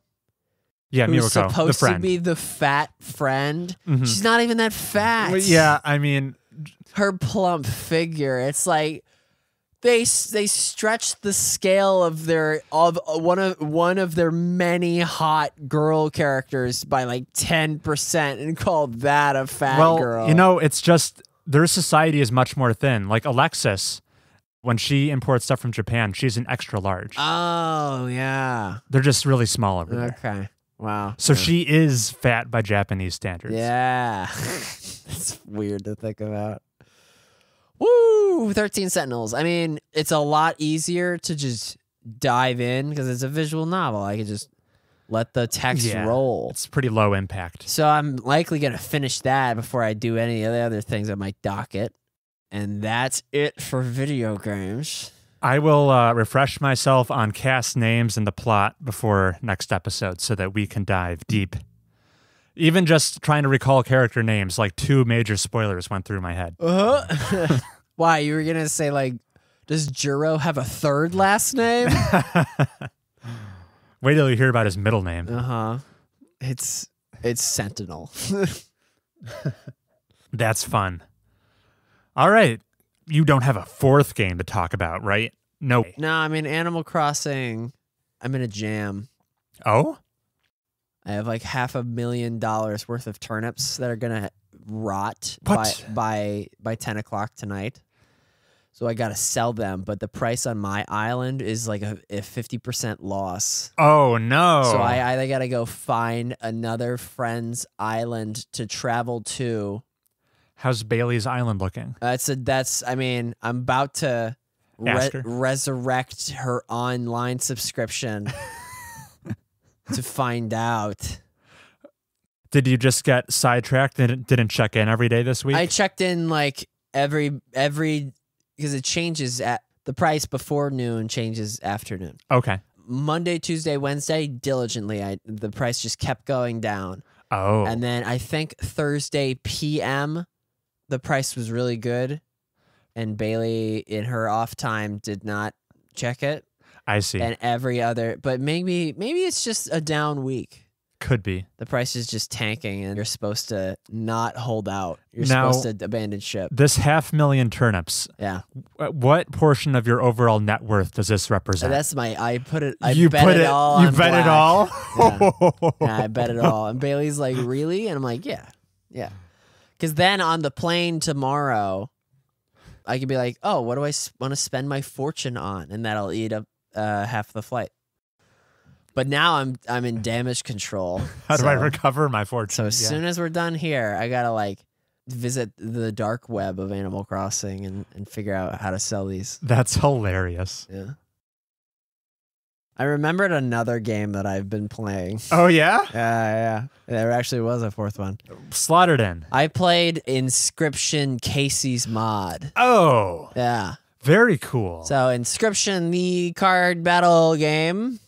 S1: who's supposed to be the fat friend, she's not even that fat.
S2: Well, yeah, I mean,
S1: her plump figure. It's like they stretched the scale of one of their many hot girl characters by like 10% and called that a fat girl.
S2: Well, you know, it's just their society is much more thin. Like Alexis, when she imports stuff from Japan, she's an extra large.
S1: Oh, yeah.
S2: They're just really small over there.
S1: Okay. Wow.
S2: So she is fat by Japanese standards.
S1: Yeah. It's weird to think about. Woo! 13 Sentinels. I mean, it's a lot easier to just dive in because it's a visual novel. I could just let the text roll.
S2: It's pretty low impact.
S1: So I'm likely going to finish that before I do any of the other things on my docket. And that's it for video games.
S2: I will refresh myself on cast names and the plot before next episode so that we can dive deep. Even just trying to recall character names, like 2 major spoilers went through my head.
S1: Why? You were going to say, like, does Juro have a 3rd last name?
S2: Wait till you hear about his middle name.
S1: It's Sentinel.
S2: That's fun. All right. You don't have a 4th game to talk about, right? No.
S1: No, I mean, Animal Crossing, I'm in a jam.
S2: Oh?
S1: I have like $500,000 worth of turnips that are going to rot by 10 o'clock tonight. So I got to sell them, but the price on my island is like a 50% loss.
S2: Oh, no.
S1: So I either got to go find another friend's island to travel to.
S2: How's Bailey's Island looking?
S1: I mean, I'm about to resurrect her online subscription to find out.
S2: Did you just get sidetracked and didn't check in every day this week?
S1: I checked in like every because it changes at the price before noon changes afternoon.
S2: Okay.
S1: Monday, Tuesday, Wednesday, diligently, the price just kept going down.
S2: Oh.
S1: And then I think Thursday PM, the price was really good, and Bailey in her off time did not check it.
S2: I see.
S1: And every other, but maybe it's just a down week.
S2: Could be.
S1: The price is just tanking, and you're supposed to not hold out. You're supposed to abandon ship.
S2: This 500,000 turnips.
S1: Yeah.
S2: What portion of your overall net worth does this represent?
S1: That's I bet it all.
S2: You bet it all?
S1: Yeah, I bet it all. And Bailey's like, really? And I'm like, yeah. Because then on the plane tomorrow, I could be like, oh, what do I want to spend my fortune on? And that'll eat up half the flight. But now I'm in damage control.
S2: How do I recover my fortune?
S1: So as soon as we're done here, I gotta like visit the dark web of Animal Crossing and figure out how to sell these.
S2: That's hilarious.
S1: Yeah. I remembered another game that I've been playing.
S2: Oh yeah?
S1: Yeah. There actually was a 4th one.
S2: Slaughtered in.
S1: I played Inscription Casey's Mod.
S2: Oh.
S1: Yeah.
S2: Very cool.
S1: So Inscription, the card battle game.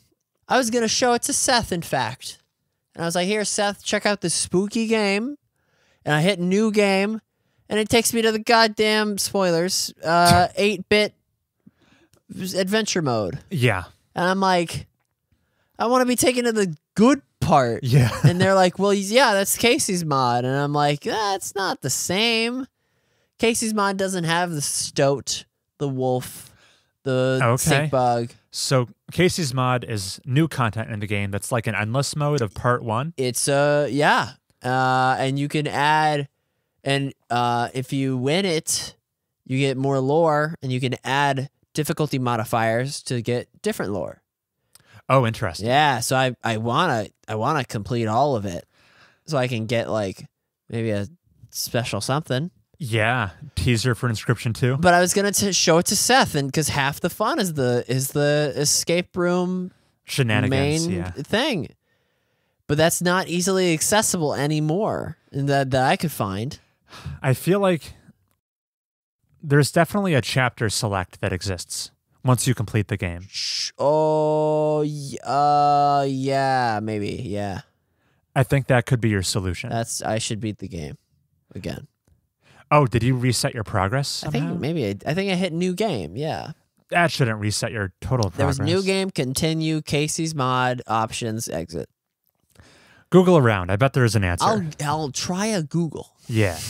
S1: I was going to show it to Seth, in fact. And I was like, here, Seth, check out this spooky game. And I hit new game, and it takes me to the goddamn spoilers, 8-bit adventure mode.
S2: Yeah.
S1: And I'm like, I want to be taken to the good part.
S2: Yeah.
S1: And they're like, well, yeah, that's Casey's mod. And I'm like, it's not the same. Casey's mod doesn't have the stoat, the wolf, the snake bug.
S2: So Casey's mod is new content in the game that's like an endless mode of part 1.
S1: It's and you can add, and if you win it, you get more lore, and you can add difficulty modifiers to get different lore.
S2: Oh, interesting.
S1: Yeah, so I wanna complete all of it, so I can get like maybe a special something.
S2: Yeah, teaser for Inscription 2.
S1: But I was gonna show it to Seth, and because half the fun is the escape room
S2: Shenanigans
S1: main thing. But that's not easily accessible anymore that I could find.
S2: I feel like there's definitely a chapter select that exists once you complete the game.
S1: Oh, yeah, maybe, yeah.
S2: I think that could be your solution.
S1: I should beat the game again.
S2: Oh, did you reset your progress somehow?
S1: I think I hit new game, yeah.
S2: That shouldn't reset your total progress.
S1: There was new game, continue, Casey's mod, options, exit.
S2: Google around. I bet there's an answer.
S1: I'll try a Google.
S2: Yeah.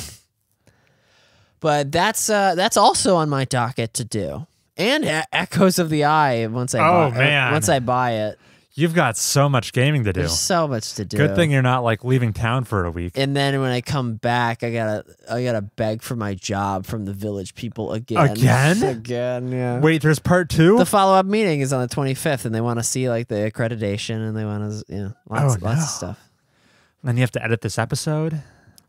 S1: But that's also on my docket to do. And Echoes of the Eye once I buy it.
S2: You've got so much gaming to do.
S1: There's so much to do.
S2: Good thing you're not like leaving town for a week.
S1: And then when I come back, I gotta beg for my job from the village people again. Again, yeah.
S2: Wait, there's part 2?
S1: The follow-up meeting is on the 25th, and they want to see like the accreditation, and they want to, lots of stuff.
S2: Then you have to edit this episode?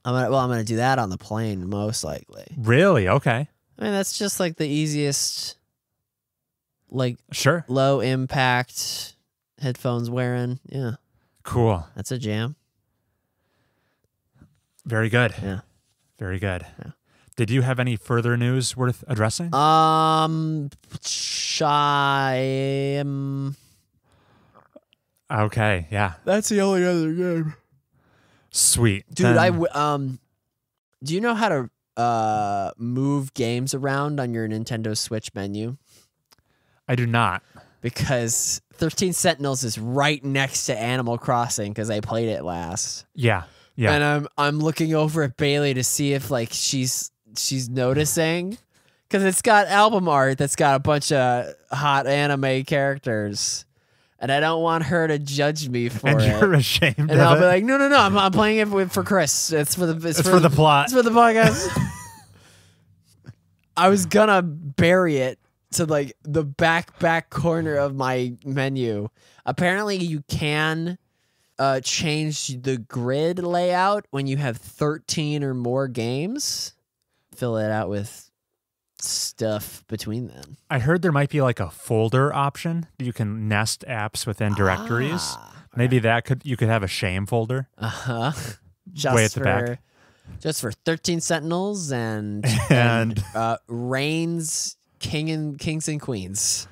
S1: I'm gonna do that on the plane, most likely.
S2: Really? Okay.
S1: I mean, that's just like the easiest, like,
S2: sure,
S1: low impact headphones wearing. Yeah.
S2: Cool.
S1: That's a jam.
S2: Very good.
S1: Yeah.
S2: Very good.
S1: Yeah.
S2: Did you have any further news worth addressing? Okay, yeah.
S1: That's the only other game.
S2: Sweet.
S1: Dude,
S2: Then-
S1: do you know how to move games around on your Nintendo Switch menu?
S2: I do not.
S1: Because 13 Sentinels is right next to Animal Crossing because I played it last.
S2: Yeah. Yeah.
S1: And I'm looking over at Bailey to see if like she's noticing, because it's got album art that's got a bunch of hot anime characters, and I don't want her to judge me for
S2: and
S1: it.
S2: you're ashamed
S1: And
S2: of
S1: I'll
S2: it?
S1: be like, no, I'm playing it for Chris. It's for the
S2: plot.
S1: It's for the podcast. I was gonna bury it to like the back corner of my menu. Apparently, you can change the grid layout when you have 13 or more games. Fill it out with stuff between them.
S2: I heard there might be like a folder option that you can nest apps within directories. Maybe you could have a shame folder.
S1: Just
S2: way at the back.
S1: Just for 13 Sentinels and Reigns, Kings and Queens.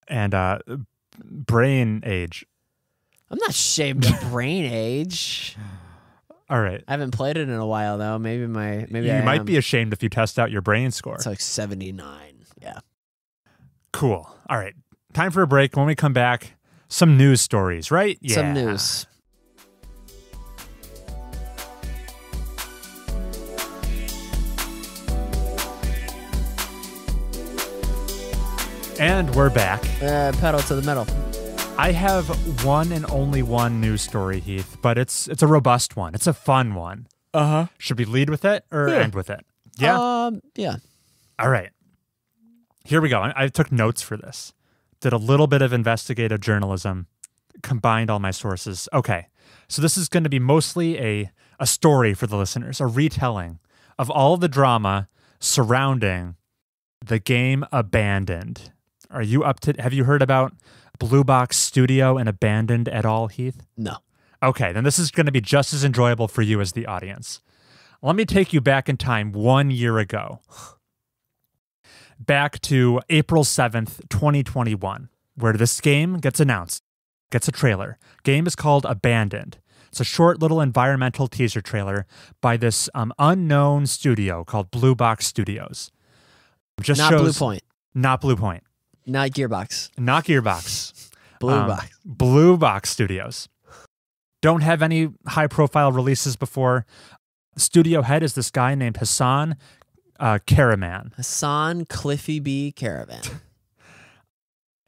S2: And Brain Age.
S1: I'm not ashamed of Brain Age.
S2: All right.
S1: I haven't played it in a while though. Maybe
S2: You
S1: I
S2: might
S1: am.
S2: be ashamed if you test out your brain score.
S1: It's like 79. Yeah.
S2: Cool. All right. Time for a break. When we come back, some news stories, right? Yeah.
S1: Some news.
S2: And we're back.
S1: Pedal to the metal.
S2: I have one and only one news story, Heath, but it's a robust one. It's a fun one. Should we lead with it or end with it? Yeah.
S1: Yeah.
S2: All right. Here we go. I took notes for this. Did a little bit of investigative journalism. Combined all my sources. Okay. So this is going to be mostly a story for the listeners, a retelling of all the drama surrounding the game Abandoned. Have you heard about Blue Box Studio and Abandoned at all, Heath?
S1: No.
S2: Okay, then this is going to be just as enjoyable for you as the audience. Let me take you back in time 1 year ago. Back to April 7th, 2021, where this game gets announced, gets a trailer. Game is called Abandoned. It's a short little environmental teaser trailer by this unknown studio called Blue Box Studios.
S1: Blue Point.
S2: Not Blue Point.
S1: Not Gearbox.
S2: Not Gearbox.
S1: Blue Box.
S2: Blue Box Studios. Don't have any high-profile releases before. Studio head is this guy named Hassan Karaman.
S1: Hassan Cliffy B. Caravan.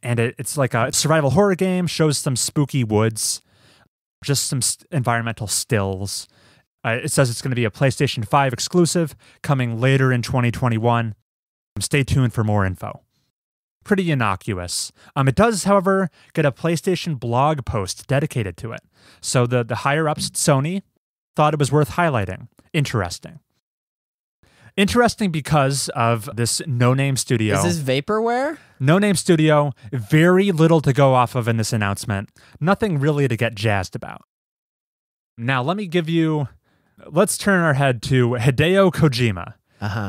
S2: And it's like a survival horror game, shows some spooky woods, just some environmental stills. It says it's going to be a PlayStation 5 exclusive coming later in 2021. Stay tuned for more info. Pretty innocuous. It does, however, get a PlayStation blog post dedicated to it. So the higher-ups at Sony thought it was worth highlighting. Interesting. Interesting because of this no-name studio.
S1: Is this vaporware?
S2: No-name studio, very little to go off of in this announcement. Nothing really to get jazzed about. Now, let's turn our head to Hideo Kojima.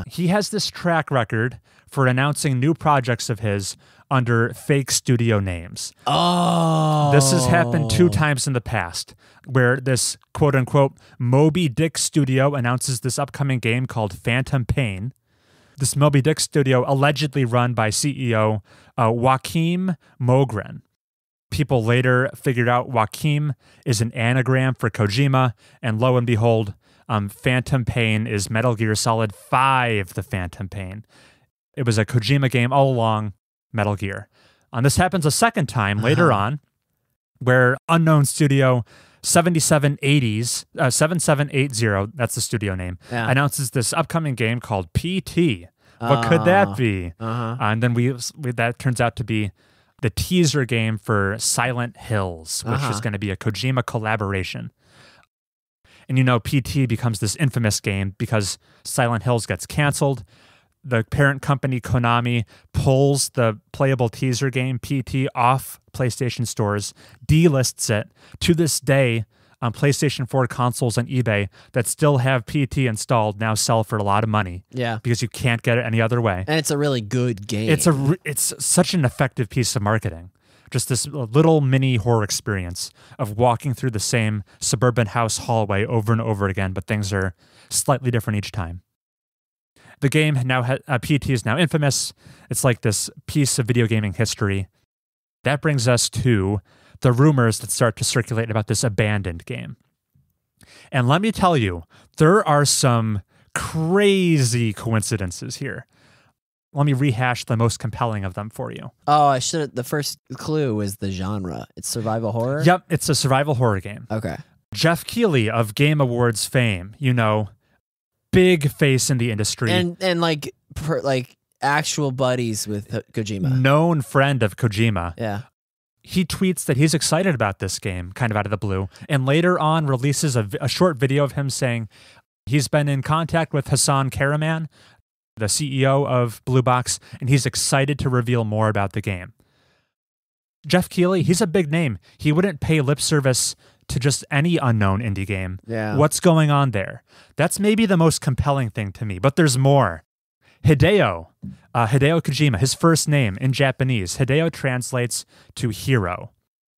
S2: He has this track record for announcing new projects of his under fake studio names.
S1: Oh.
S2: This has happened 2 times in the past, where this quote-unquote Moby Dick studio announces this upcoming game called Phantom Pain. This Moby Dick studio allegedly run by CEO Joachim Mogren. People later figured out Joachim is an anagram for Kojima, and lo and behold, Phantom Pain is Metal Gear Solid 5, The Phantom Pain. It was a Kojima game all along, Metal Gear. This happens a second time later on, where unknown studio 7780, that's the studio name, announces this upcoming game called PT. What could that be? And then that turns out to be the teaser game for Silent Hills, which is going to be a Kojima collaboration. And PT becomes this infamous game because Silent Hills gets canceled. the parent company Konami pulls the playable teaser game PT off PlayStation stores, delists it. To this day, PlayStation 4 consoles on eBay that still have PT installed now sell for a lot of money.
S1: Yeah.
S2: Because you can't get it any other way.
S1: And it's a really good game.
S2: It's such an effective piece of marketing. Just this little mini horror experience of walking through the same suburban house hallway over and over again, but things are slightly different each time. The game now PT is now infamous. It's like this piece of video gaming history. That brings us to the rumors that start to circulate about this abandoned game. And let me tell you, there are some crazy coincidences here. Let me rehash the most compelling of them for you.
S1: Oh, I should. The first clue was the genre. It's survival horror?
S2: Yep, it's a survival horror game.
S1: Okay.
S2: Jeff Keighley of Game Awards fame, big face in the industry.
S1: And like actual buddies with Kojima.
S2: Known friend of Kojima.
S1: Yeah.
S2: He tweets that he's excited about this game, kind of out of the blue, and later on releases a short video of him saying he's been in contact with Hasan Karaman, the CEO of Blue Box, and he's excited to reveal more about the game. Jeff Keighley, he's a big name. He wouldn't pay lip service to just any unknown indie game.
S1: Yeah.
S2: What's going on there? That's maybe the most compelling thing to me, but there's more. Hideo Kojima, his first name in Japanese, Hideo translates to hero.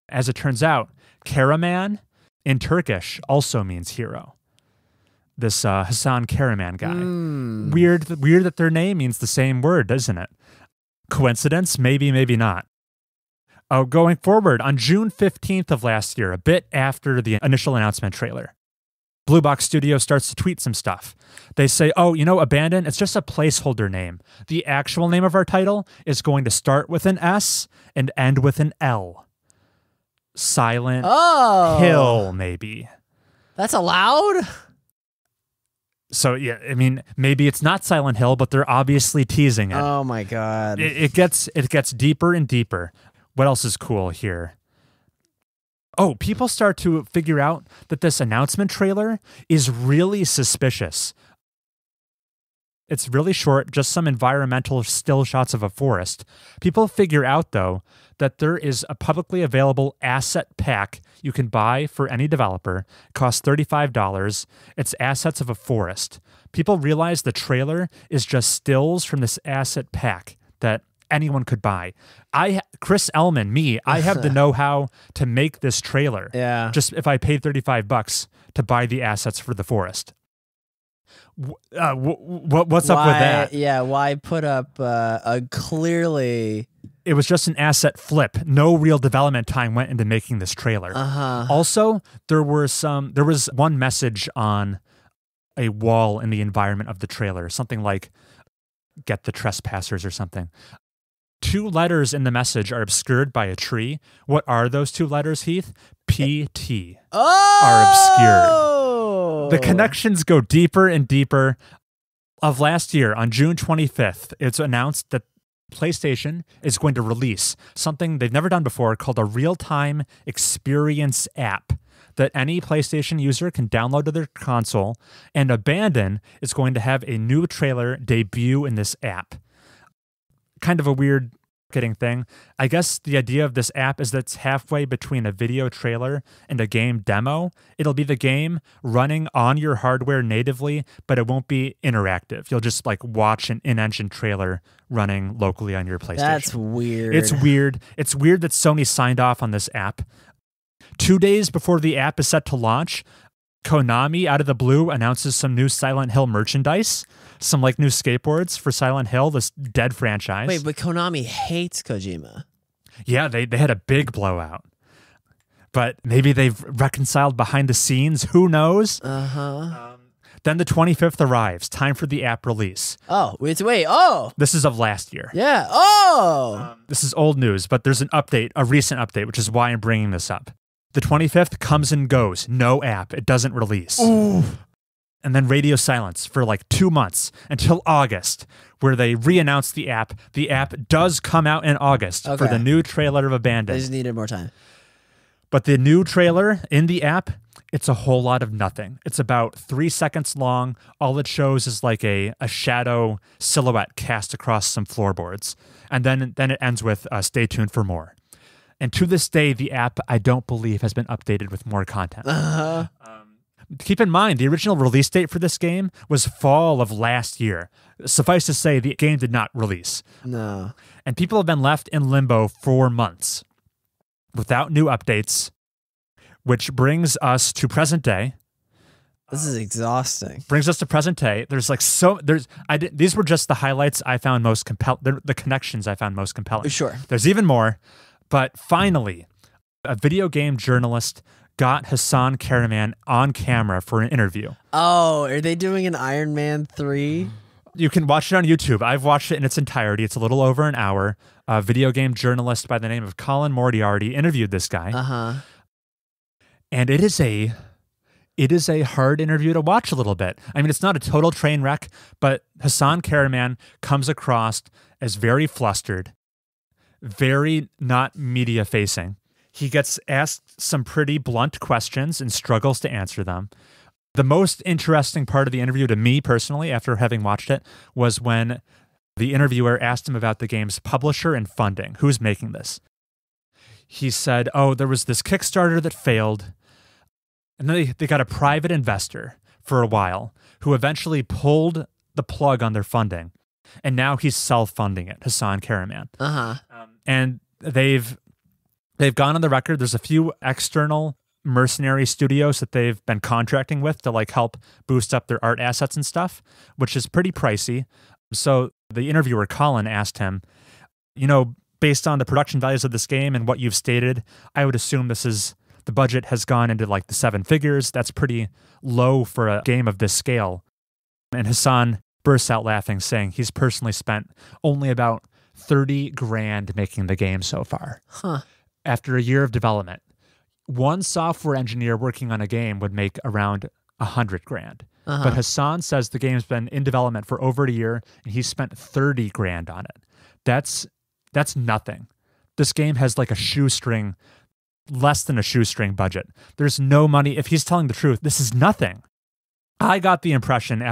S2: As it turns out, Karaman in Turkish also means hero. This Hasan Karaman guy. Weird that their name means the same word, doesn't it? Coincidence? Maybe, maybe not. Going forward, on June 15th of last year, a bit after the initial announcement trailer, Blue Box Studio starts to tweet some stuff. They say, Abandon, it's just a placeholder name. The actual name of our title is going to start with an S and end with an L. Silent Hill, maybe.
S1: That's allowed?
S2: So, yeah, I mean, maybe it's not Silent Hill, but they're obviously teasing it.
S1: Oh, my God.
S2: It gets deeper and deeper. What else is cool here? Oh, people start to figure out that this announcement trailer is really suspicious. It's really short, just some environmental still shots of a forest. People figure out, though, that there is a publicly available asset pack you can buy for any developer. It costs $35. It's assets of a forest. People realize the trailer is just stills from this asset pack that anyone could buy. Chris Ellman, I have the know-how to make this trailer.
S1: Yeah.
S2: Just if I paid $35 to buy the assets for the forest. What's up with that?
S1: Yeah, why put up a clearly...
S2: It was just an asset flip. No real development time went into making this trailer. Also, there was one message on a wall in the environment of the trailer, something like "Get the trespassers" or something. 2 letters in the message are obscured by a tree. What are those 2 letters, Heath? PT are obscured. The connections go deeper and deeper. Of last year, on June 25th, it's announced that PlayStation is going to release something they've never done before called a real-time experience app that any PlayStation user can download to their console, and Abandon is going to have a new trailer debut in this app. Kind of a weird marketing thing. I guess the idea of this app is that it's halfway between a video trailer and a game demo. It'll be the game running on your hardware natively, but it won't be interactive. You'll just watch an in-engine trailer running locally on your PlayStation.
S1: That's weird.
S2: It's weird. It's weird that Sony signed off on this app. 2 days before the app is set to launch, Konami, out of the blue, announces some new Silent Hill merchandise. Some new skateboards for Silent Hill, this dead franchise.
S1: Wait, but Konami hates Kojima.
S2: Yeah, they had a big blowout. But maybe they've reconciled behind the scenes. Who knows? Then the 25th arrives. Time for the app release.
S1: Oh, wait. Oh!
S2: This is of last year.
S1: Yeah. Oh!
S2: This is old news, but there's an update, a recent update, which is why I'm bringing this up. The 25th comes and goes. No app. It doesn't release.
S1: Ooh.
S2: And then radio silence for 2 months until August, where they re-announce the app. The app does come out in August for the new trailer of Abandon.
S1: They just needed more time.
S2: But the new trailer in the app it's a whole lot of nothing. It's about 3 seconds long. All it shows is like a shadow silhouette cast across some floorboards. And then it ends with stay tuned for more. And to this day, the app, I don't believe, has been updated with more content. Keep in mind, the original release date for this game was fall of last year. Suffice to say, the game did not release.
S1: No.
S2: And people have been left in limbo for months without new updates, which brings us to present day.
S1: This is exhausting.
S2: Brings us to present day. These were just the highlights I found most compelling, the connections I found most compelling.
S1: Sure.
S2: There's even more, but finally, a video game journalist got Hasan Karaman on camera for an interview.
S1: Oh, are they doing an Iron Man 3?
S2: You can watch it on YouTube. I've watched it in its entirety. It's a little over an hour. A video game journalist by the name of Colin Moriarty interviewed this guy.
S1: Uh-huh.
S2: And it is a hard interview to watch a little bit. I mean, it's not a total train wreck, but Hasan Karaman comes across as very flustered, very not media facing. He gets asked some pretty blunt questions and struggles to answer them. The most interesting part of the interview to me personally, after having watched it, was when the interviewer asked him about the game's publisher and funding. Who's making this? He said, oh, there was this Kickstarter that failed. And then they got a private investor for a while who eventually pulled the plug on their funding. And now he's self-funding it, Hasan Karaman.
S1: Uh-huh.
S2: And they've gone on the record. There's a few external mercenary studios that they've been contracting with to like help boost up their art assets and stuff, which is pretty pricey. So the interviewer, Colin, asked him, based on the production values of this game and what you've stated, I would assume the budget has gone into like the 7 figures. That's pretty low for a game of this scale. And Hasan bursts out laughing, saying he's personally spent only about 30 grand making the game so far.
S1: Huh.
S2: After a year of development, one software engineer working on a game would make around 100 grand.
S1: Uh-huh.
S2: But Hasan says the game's been in development for over a year and he spent 30 grand on it. That's nothing. This game has like less than a shoestring budget. There's no money. If he's telling the truth, this is nothing. I got the impression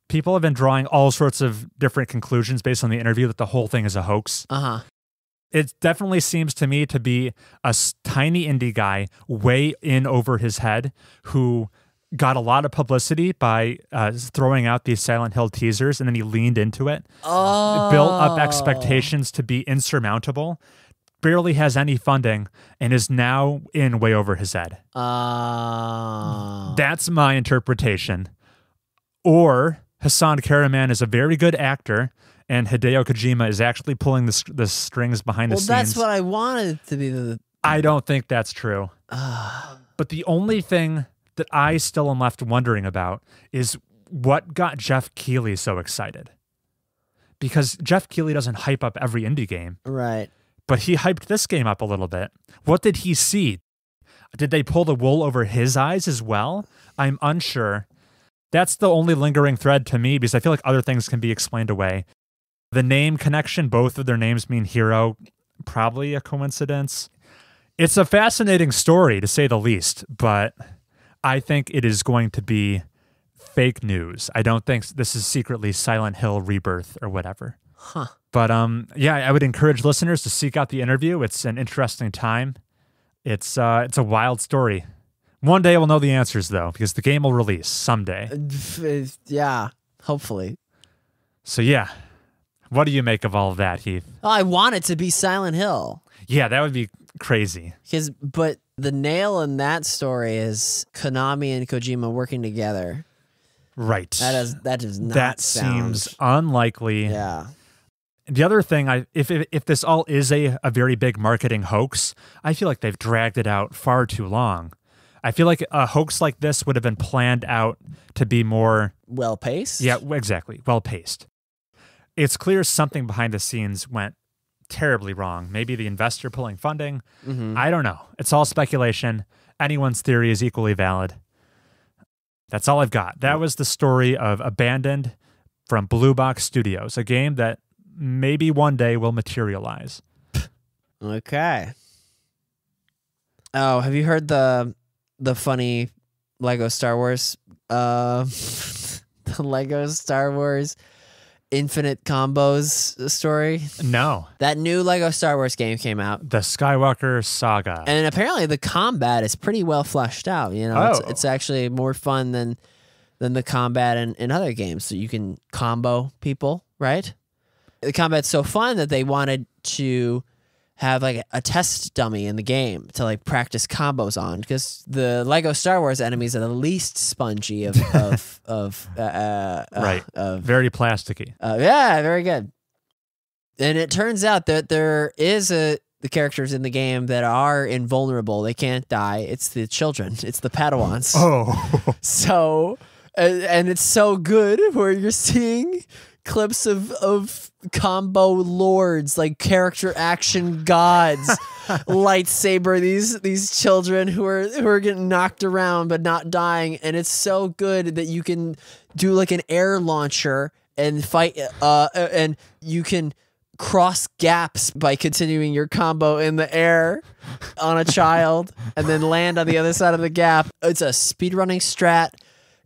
S2: people have been drawing all sorts of different conclusions based on the interview that the whole thing is a hoax.
S1: Uh-huh.
S2: It definitely seems to me to be a tiny indie guy way in over his head who got a lot of publicity by throwing out these Silent Hill teasers, and then he leaned into it.
S1: Oh.
S2: Built up expectations to be insurmountable, barely has any funding, and is now in way over his head. That's my interpretation. Or Hasan Karaman is a very good actor, and Hideo Kojima is actually pulling the strings behind the scenes.
S1: Well, that's what I wanted to be.
S2: I don't think that's true. But the only thing that I still am left wondering about is what got Jeff Keighley so excited. Because Jeff Keighley doesn't hype up every indie game.
S1: Right.
S2: But he hyped this game up a little bit. What did he see? Did they pull the wool over his eyes as well? I'm unsure. That's the only lingering thread to me, because I feel like other things can be explained away. The name connection, both of their names mean hero, probably a coincidence. It's a fascinating story, to say the least, but I think it is going to be fake news. I don't think this is secretly Silent Hill Rebirth or whatever.
S1: Huh.
S2: But I would encourage listeners to seek out the interview. It's an interesting time. It's a wild story. One day we'll know the answers, though, because the game will release someday.
S1: Yeah, hopefully.
S2: So yeah, what do you make of all of that, Heath?
S1: Oh, I want it to be Silent Hill.
S2: Yeah, that would be crazy.
S1: But the nail in that story is Konami and Kojima working together.
S2: Right.
S1: That does not
S2: That
S1: sound...
S2: seems unlikely.
S1: Yeah.
S2: The other thing, if this all is a very big marketing hoax, I feel like they've dragged it out far too long. I feel like a hoax like this would have been planned out to be more...
S1: well-paced?
S2: Yeah, exactly. Well-paced. It's clear something behind the scenes went terribly wrong. Maybe the investor pulling funding.
S1: Mm-hmm.
S2: I don't know. It's all speculation. Anyone's theory is equally valid. That's all I've got. That was the story of Abandoned from Blue Box Studios, a game that maybe one day will materialize.
S1: Okay. Oh, have you heard the the funny Lego Star Wars, the Lego Star Wars Infinite Combos story?
S2: No.
S1: That new Lego Star Wars game came out.
S2: The Skywalker Saga.
S1: And apparently the combat is pretty well fleshed out. You know,
S2: Oh.
S1: it's actually more fun than the combat in other games. So you can combo people, right? The combat's so fun that they wanted to have like a test dummy in the game to like practice combos on, because the Lego Star Wars enemies are the least spongy of
S2: Right. Very plasticky.
S1: Yeah, very good. And it turns out that there is the characters in the game that are invulnerable. They can't die. It's the children. It's the Padawans.
S2: Oh.
S1: So, and it's so good where you're seeing clips of combo lords, like character action gods, lightsaber these children who are getting knocked around but not dying, and it's so good that you can do like an air launcher and fight, and you can cross gaps by continuing your combo in the air on a child and then land on the other side of the gap. It's a speedrunning strat.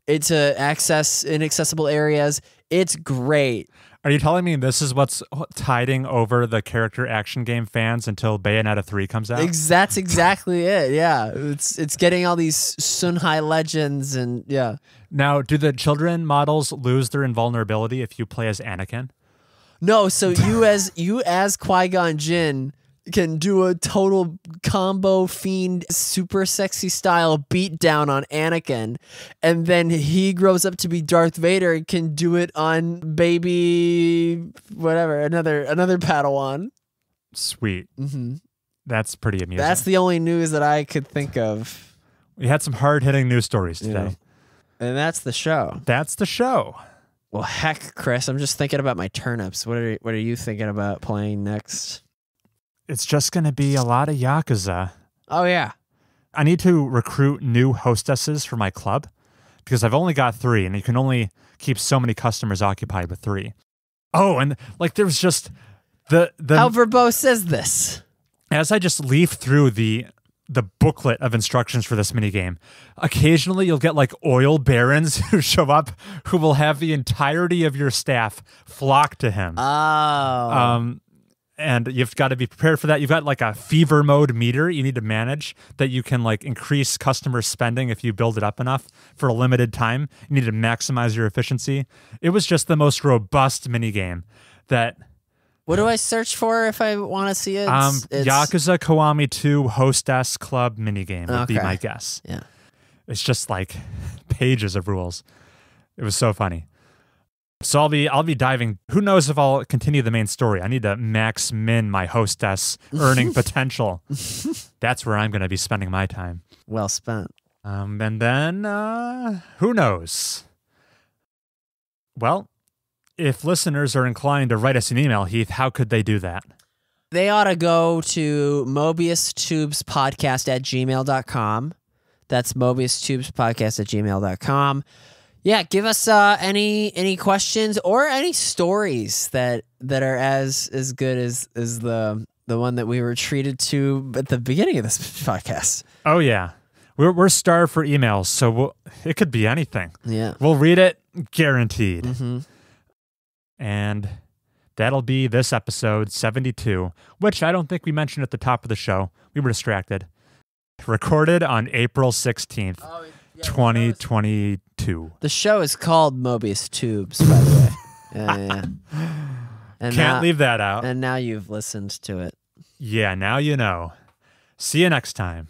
S1: It's a access inaccessible areas. It's great.
S2: Are you telling me this is what's tiding over the character action game fans until Bayonetta 3 comes out?
S1: That's exactly it. Yeah, it's getting all these Sunhai legends, and yeah.
S2: Now, do the children models lose their invulnerability if you play as Anakin?
S1: No, so you as Qui-Gon Jinn can do a total combo fiend, super sexy style beatdown on Anakin, and then he grows up to be Darth Vader and can do it on baby whatever, another Padawan.
S2: Sweet.
S1: Mm-hmm.
S2: That's pretty amusing.
S1: That's the only news that I could think of.
S2: We had some hard-hitting news stories today.
S1: Yeah. And that's the show.
S2: That's the show.
S1: Well, heck, Chris, I'm just thinking about my turnips. What are you thinking about playing next?
S2: It's just going to be a lot of Yakuza.
S1: Oh, yeah.
S2: I need to recruit new hostesses for my club because I've only got 3, and you can only keep so many customers occupied with 3. Oh, and like there's just the
S1: How verbose says this?
S2: As I just leaf through the booklet of instructions for this minigame, occasionally you'll get like oil barons who show up who will have the entirety of your staff flock to him.
S1: Oh.
S2: And you've got to be prepared for that. You've got like a fever mode meter you need to manage that you can like increase customer spending if you build it up enough for a limited time. You need to maximize your efficiency. It was just the most robust minigame that...
S1: What do I search for if I want to see it?
S2: Yakuza Kiwami 2 Hostess Club minigame would be my guess.
S1: Yeah.
S2: It's just like pages of rules. It was so funny. So I'll be diving. Who knows if I'll continue the main story? I need to max min my hostess earning potential. That's where I'm going to be spending my time.
S1: Well spent.
S2: And then who knows? Well, if listeners are inclined to write us an email, Heath, how could they do that?
S1: They ought to go to mobiustubespodcast@gmail.com. That's mobiustubespodcast@gmail.com. Yeah, give us any questions or any stories that are as good as the one that we were treated to at the beginning of this podcast.
S2: Oh yeah, we're starved for emails, so it could be anything.
S1: Yeah,
S2: we'll read it, guaranteed.
S1: Mm-hmm.
S2: And that'll be this episode 72, which I don't think we mentioned at the top of the show. We were distracted. Recorded on April 16th, 2022.
S1: The show is called Mobius Tubes, by the way. Yeah. And
S2: Can't leave that out.
S1: And now you've listened to it.
S2: Yeah, now you know. See you next time.